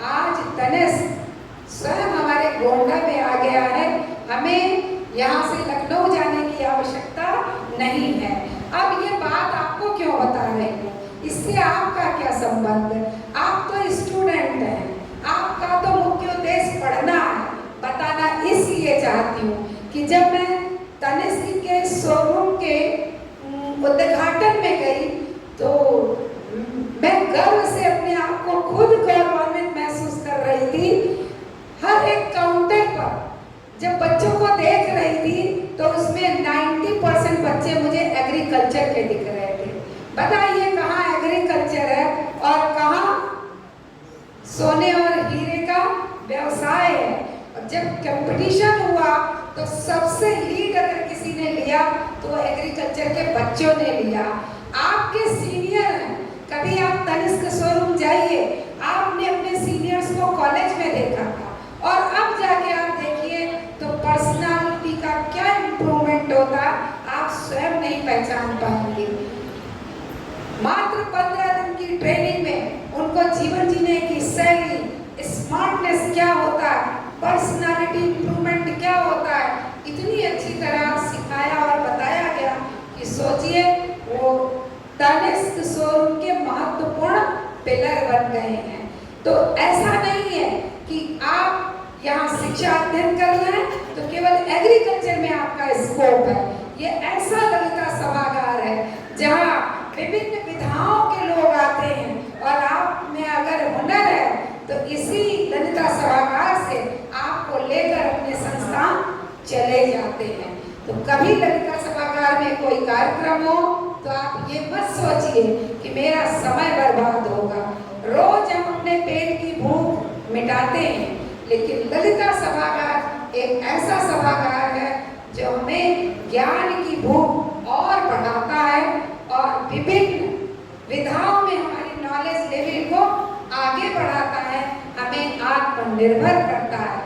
आज तनिष्क स्वयं हमारे गोंडा में आ गया है, हमें यहाँ से लखनऊ जाने की आवश्यकता नहीं है। अब ये बात आपको क्यों बता रही हूँ, इससे आपका क्या संबंध? आप तो स्टूडेंट हैं, आपका तो मुख्य उद्देश्य पढ़ना है। बताना इसलिए चाहती हूँ कि जब मैं तनिष्क के शोरूम के उद्घाटन में गई तो मैं गर्व से अपने आप को खुद गौरवान्वित महसूस कर रही थी। हर एक काउंटर पर जब बच्चों को देख रही थी तो उसमें 90% बच्चे मुझे एग्रीकल्चर के दिख रहे थे। बताइए कहाँ एग्रीकल्चर है और कहाँ सोने और हीरे का व्यवसाय है। और जब कंपटीशन हुआ तो सबसे लीड अगर किसी ने लिया तो वो एग्रीकल्चर के बच्चों ने लिया। आपके सीनियर हैं, कभी आप तनिष्क शोरूम जाइए, आपने अपने सीनियर्स को कॉलेज में देखा था और अब जाके आप देखिए तो पर्सनालिटी का क्या इम्प्रूवमेंट होता आप स्वयं नहीं पहचान पाएंगे। मात्र 15 दिन की ट्रेनिंग में उनको जीवन जीने की शैली, स्मार्टनेस क्या होता है, पर्सनालिटी इम्प्रूवमेंट क्या होता है, इतनी अच्छी तरह सिखाया और बताया गया कि सोचिए वो तनिष्क शोरूम के महत्वपूर्ण पिलर बन गए हैं। तो ऐसा नहीं है कि आप यहाँ शिक्षा अध्ययन कर रहे हैं तो केवल एग्रीकल्चर में आपका स्कोप है। ये ऐसा ललिता सभागार है जहाँ विभिन्न विधाओं के लोग आते हैं और आप में अगर हुनर है तो इसी ललिता सभागार से आपको लेकर अपने संस्थान चले जाते हैं। तो कभी ललिता सभागार में कोई कार्यक्रम हो तो आप ये मत सोचिए कि मेरा समय बर्बाद होगा। रोज हम अपने पेट की भूख मिटाते हैं, लेकिन ललिता सभागार एक ऐसा सभागार है जो हमें ज्ञान की भूख और बढ़ाता है और विभिन्न विधाओं में हमारी नॉलेज लेवल को आगे बढ़ाता है, हमें आत्मनिर्भर करता है।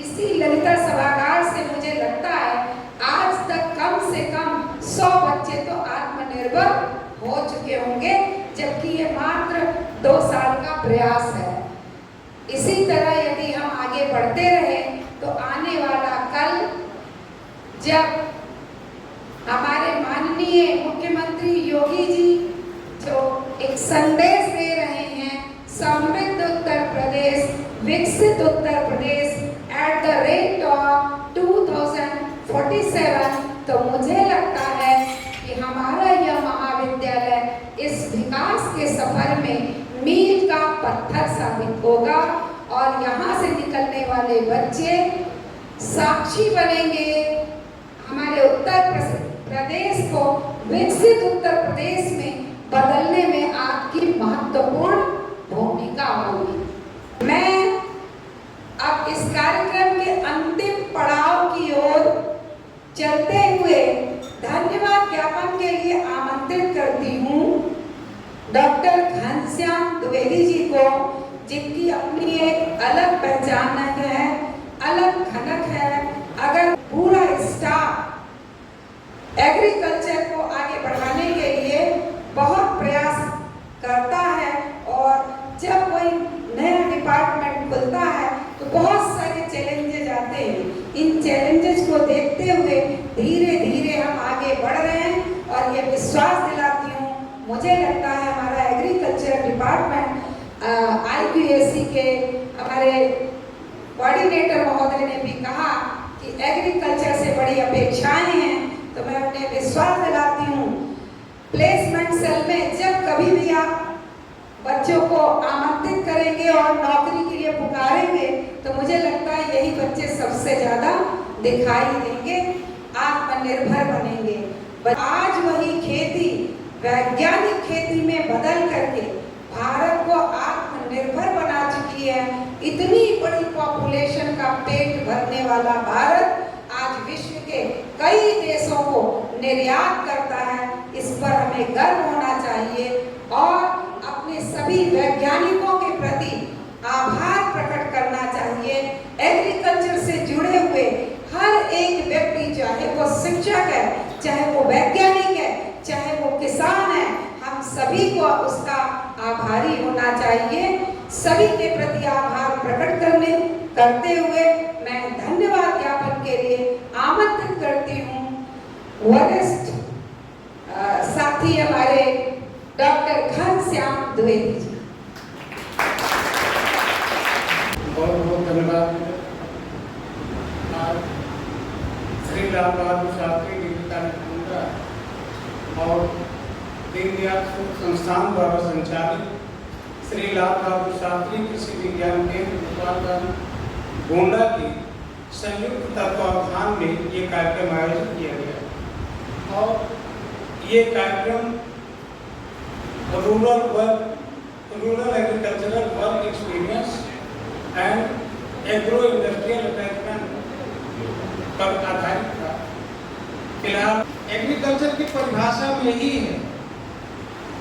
इसी ललिता सभागार से मुझे लगता है आज तक कम से कम 100 बच्चे तो आत्मनिर्भर हो चुके होंगे, जबकि ये मात्र 2 साल का प्रयास है। इसी तरह यदि हम आगे बढ़ते रहे तो आने वाला कल जब हमारे माननीय मुख्यमंत्री योगी जी जो एक संदेश दे रहे हैं, समृद्ध उत्तर प्रदेश, विकसित Uttar Pradesh at the rate of 2047, तो मुझे लगता है कि हमारा यह महाविद्यालय इस विकास के सफर में मील का पत्थर साबित होगा और यहाँ से निकलने वाले बच्चे साक्षी बनेंगे हमारे उत्तर प्रदेश को विकसित उत्तर प्रदेश में बदलने में आपकी महत्वपूर्ण भूमिका होगी। मैं अब इस कार्यक्रम के अंतिम पड़ाव की ओर चलते हुए धन्यवाद ज्ञापन के लिए आमंत्रित करती हूँ डॉक्टर घनश्याम द्विवेदी जी को, जिनकी अपनी एक अलग पहचान है, अलग खनक है। अगर पूरा स्टाफ एग्रीकल्चर को आगे बढ़ाने के लिए बहुत प्रयास करता है और जब कोई नया डिपार्टमेंट खुलता है तो बहुत सारे चैलेंजेस आते हैं। इन चैलेंजेस को देखते हुए धीरे धीरे हम आगे बढ़ रहे हैं और ये विश्वास दिलाती हूँ, मुझे लगता है हमारा एग्रीकल्चर डिपार्टमेंट IQAC के हमारे कोऑर्डिनेटर महोदय ने भी कहा कि एग्रीकल्चर से बड़ी अपेक्षाएं हैं, तो मैं उन्हें विश्वास दिलाती हूँ प्लेसमेंट सेल में जब कभी भी आप बच्चों को आमंत्रित करेंगे और नौकरी के लिए पुकारेंगे तो मुझे लगता है यही बच्चे सबसे ज्यादा दिखाई देंगे, आत्मनिर्भर बनेंगे। आज वही खेती वैज्ञानिक खेती में बदल करके भारत को आत्मनिर्भर बना चुकी है। इतनी बड़ी पॉपुलेशन का पेट भरने वाला भारत आज विश्व के कई देशों को निर्यात करता है। इस पर हमें गर्व होना चाहिए और अपने सभी वैज्ञानिकों के प्रति आभार प्रकट करना चाहिए। एग्रीकल्चर से जुड़े हुए हर एक व्यक्ति, चाहे वो शिक्षक है, चाहे वो वैज्ञानिक है, चाहे वो किसान है, हम सभी को उसका आभारी होना चाहिए। सभी के प्रति आभार प्रकट करते हुए मैं धन्यवाद ज्ञापन के लिए आमंत्रित करती हूँ वरिष्ठ साथी हमारे डॉक्टर घनश्याम द्विवेदी जी। बहुत बहुत धन्यवाद। श्री लाल बहादुर शास्त्री डिग्री कॉलेज और दीनदयाल संस्थान द्वारा संचालित श्री लाल बहादुर शास्त्री कृषि विज्ञान केंद्र गोपालगंज गोंडा की संयुक्त तत्वावधान में ये कार्यक्रम आयोजित किया गया और ये कार्यक्रम rural agricultural work experience and agro industrial attachment पर आधारित था। फिलहाल एग्रीकल्चर की परिभाषा में यही है,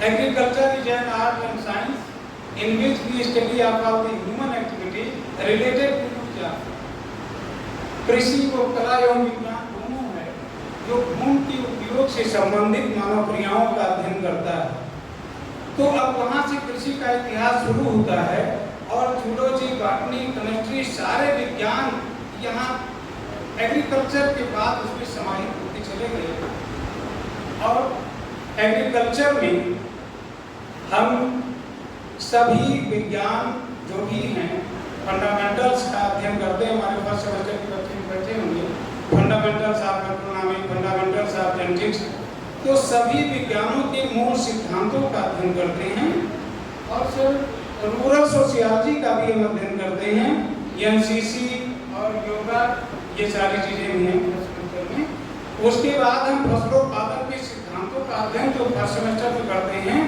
agriculture is an art and science in which we study about the human activity related to job. कृषि को कला एवं विज्ञान दोनों है जो भूमि के उपयोग से संबंधित मानव क्रियाओं का अध्ययन करता है। तो अब वहाँ से कृषि का इतिहास शुरू होता है और जूलॉजी, बॉटनी, केमिस्ट्री सारे विज्ञान यहाँ एग्रीकल्चर के बाद उसमें समाहित होते चले गए और एग्रीकल्चर में हम सभी विज्ञान जो भी हैं फंडामेंटल्स का अध्ययन करते हैं। हमारे फर्स्ट सेमेस्टर के बच्चे होंगे fundamentals of economics, fundamentals of genetics, तो सभी विज्ञानों के मूल सिद्धांतों का अध्ययन करते हैं और फिर रूरल सोशियोलॉजी का भी हम अध्ययन करते हैं। एनसीसी और योगा ये सारी चीजें भी हैं फर्स्ट सेमेस्टर में। उसके बाद हम फसलोत्पादन के सिद्धांतों का अध्ययन जो फर्स्ट सेमेस्टर में करते हैं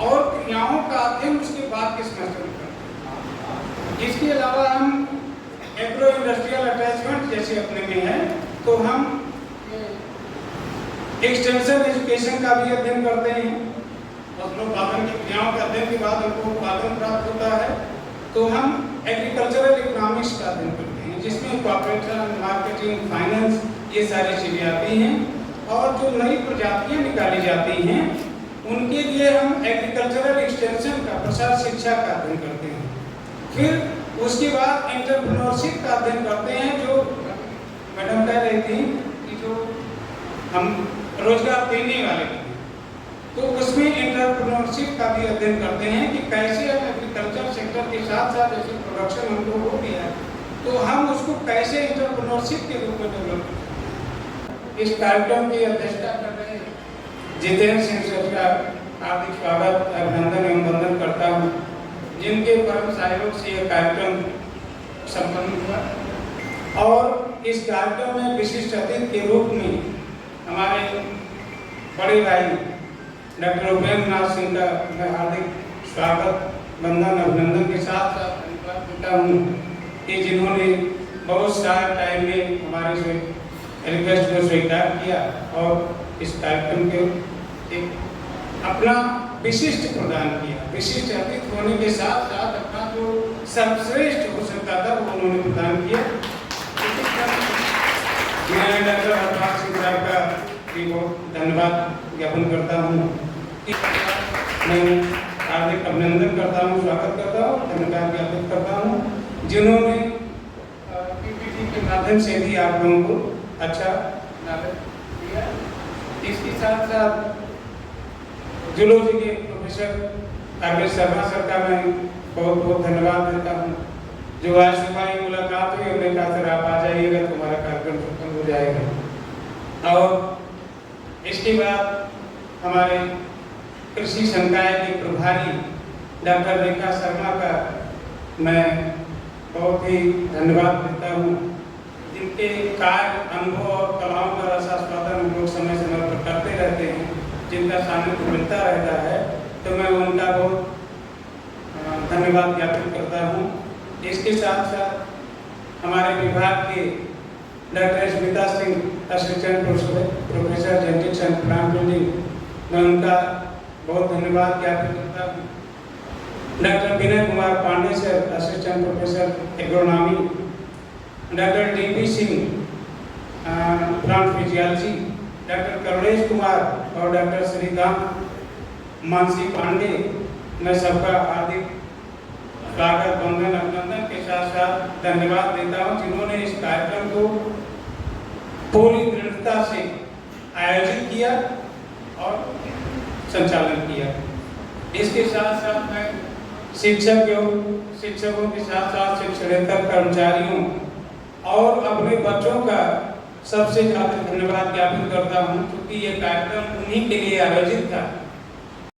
और क्रियाओं का अध्ययन उसके बाद के सेमेस्टर में करते हैं। इसके अलावा हम एग्रो इंडस्ट्रियल अटैचमेंट जैसे अपने में है, तो हम एक्सटेंशन एजुकेशन का भी अध्ययन करते हैं। फसलोत्पादन की क्रियाओं के अध्ययन के बाद उनको उत्पादन प्राप्त होता है, तो हम एग्रीकल्चरल इकोनॉमिक्स का अध्ययन करते हैं, जिसमें कॉर्पोरेशन, मार्केटिंग, फाइनेंस ये सारी चीजें आती हैं। और जो नई प्रजातियां निकाली जाती हैं उनके लिए हम एग्रीकल्चरल एक्सटेंशन का, प्रसार शिक्षा का अध्ययन करते हैं। फिर उसके बाद एंटरप्रेन्योरशिप का अध्ययन करते हैं, जो मैडम कह रही थी कि जो हम रोजगार देने वाले हैं, तो उसमें एंटरप्रेन्योरशिप का भी अध्ययन करते हैं कि कैसे हम एग्रीकल्चर सेक्टर के साथ साथ जैसे प्रोडक्शन हमको हो गया है, तो हम उसको कैसे एंटरप्रेन्योरशिप के रूप में डेवलप करते हैं। इस कार्यक्रम की अध्यक्षता कर रहे जितेंद्र सिंह सर का हार्दिक स्वागत, अभिनंदन एवं वंदन करता हूँ, जिनके परम सहयोग से यह कार्यक्रम संपन्न हुआ। और इस कार्यक्रम में विशिष्ट अतिथि के रूप में हमारे बड़े भाई डॉक्टर उपेंद्र नाथ सिंह का मैं हार्दिक स्वागत, वंदन, अभिनंदन के साथ साथ धन्यवाद देता हूँ कि जिन्होंने बहुत सारे टाइम में हमारे से रिक्वेस्ट को स्वीकार किया और इस कार्यक्रम के एक अपना विशिष्ट प्रदान किया। विशिष्ट अतिथि होने के साथ साथ अपना जो सर्वश्रेष्ठ हो सकता था वो उन्होंने प्रदान किया। मैं डॉक्टर हरपाल सिंह साहब का भी बहुत धन्यवाद ज्ञापन करता हूँ। मैं हार्दिक अभिनंदन करता हूँ, स्वागत करता हूँ, धन्यवाद ज्ञापित करता हूँ, जिन्होंने पीपीटी के माध्यम से भी आप लोगों को अच्छा नॉलेज दिया। इसके साथ साथ जूलॉजी के प्रोफेसर आगे शर्मा सर का मैं बहुत बहुत धन्यवाद देता हूँ, जो आज सुबह ही मुलाकात हुई, हमने कहा सर आप आ जाइएगा, तुम्हारा कार्यक्रम खत्म हो जाएगा। और इसके बाद हमारे कृषि संकाय के प्रभारी डॉक्टर रेखा शर्मा का मैं बहुत ही धन्यवाद देता हूँ, जिनके कार्य, अनुभव और कलाओं का रसास्वादन हम लोग समय समय पर करते रहते हैं, जिनका सानिध्य मिलता रहता है, तो मैं उनका बहुत धन्यवाद ज्ञापित करता हूँ। इसके साथ साथ हमारे विभाग के doctor Smita Singh, assistant professor genetics and plant building, मैं उनका बहुत धन्यवाद ज्ञापित करता हूँ। Doctor Vinay Kumar Pandey sir, assistant professor agronomy, doctor D P. Singh, plant physiology, doctor Karunesh Kumar और डॉक्टर श्रीकांत मानसी पांडे, मैं सबका हार्दिक स्वागत, वंदन, अभिनंदन के साथ साथ धन्यवाद देता हूँ, जिन्होंने इस कार्यक्रम को पूरी दृढ़ता से आयोजित किया और संचालन किया। इसके साथ साथ मैं शिक्षकों के साथ साथ शिक्षणेतर कर्मचारियों और अपने बच्चों का सबसे ज़्यादा धन्यवाद ज्ञापित करता हूँ, क्योंकि ये कार्यक्रम उन्हीं के लिए आयोजित था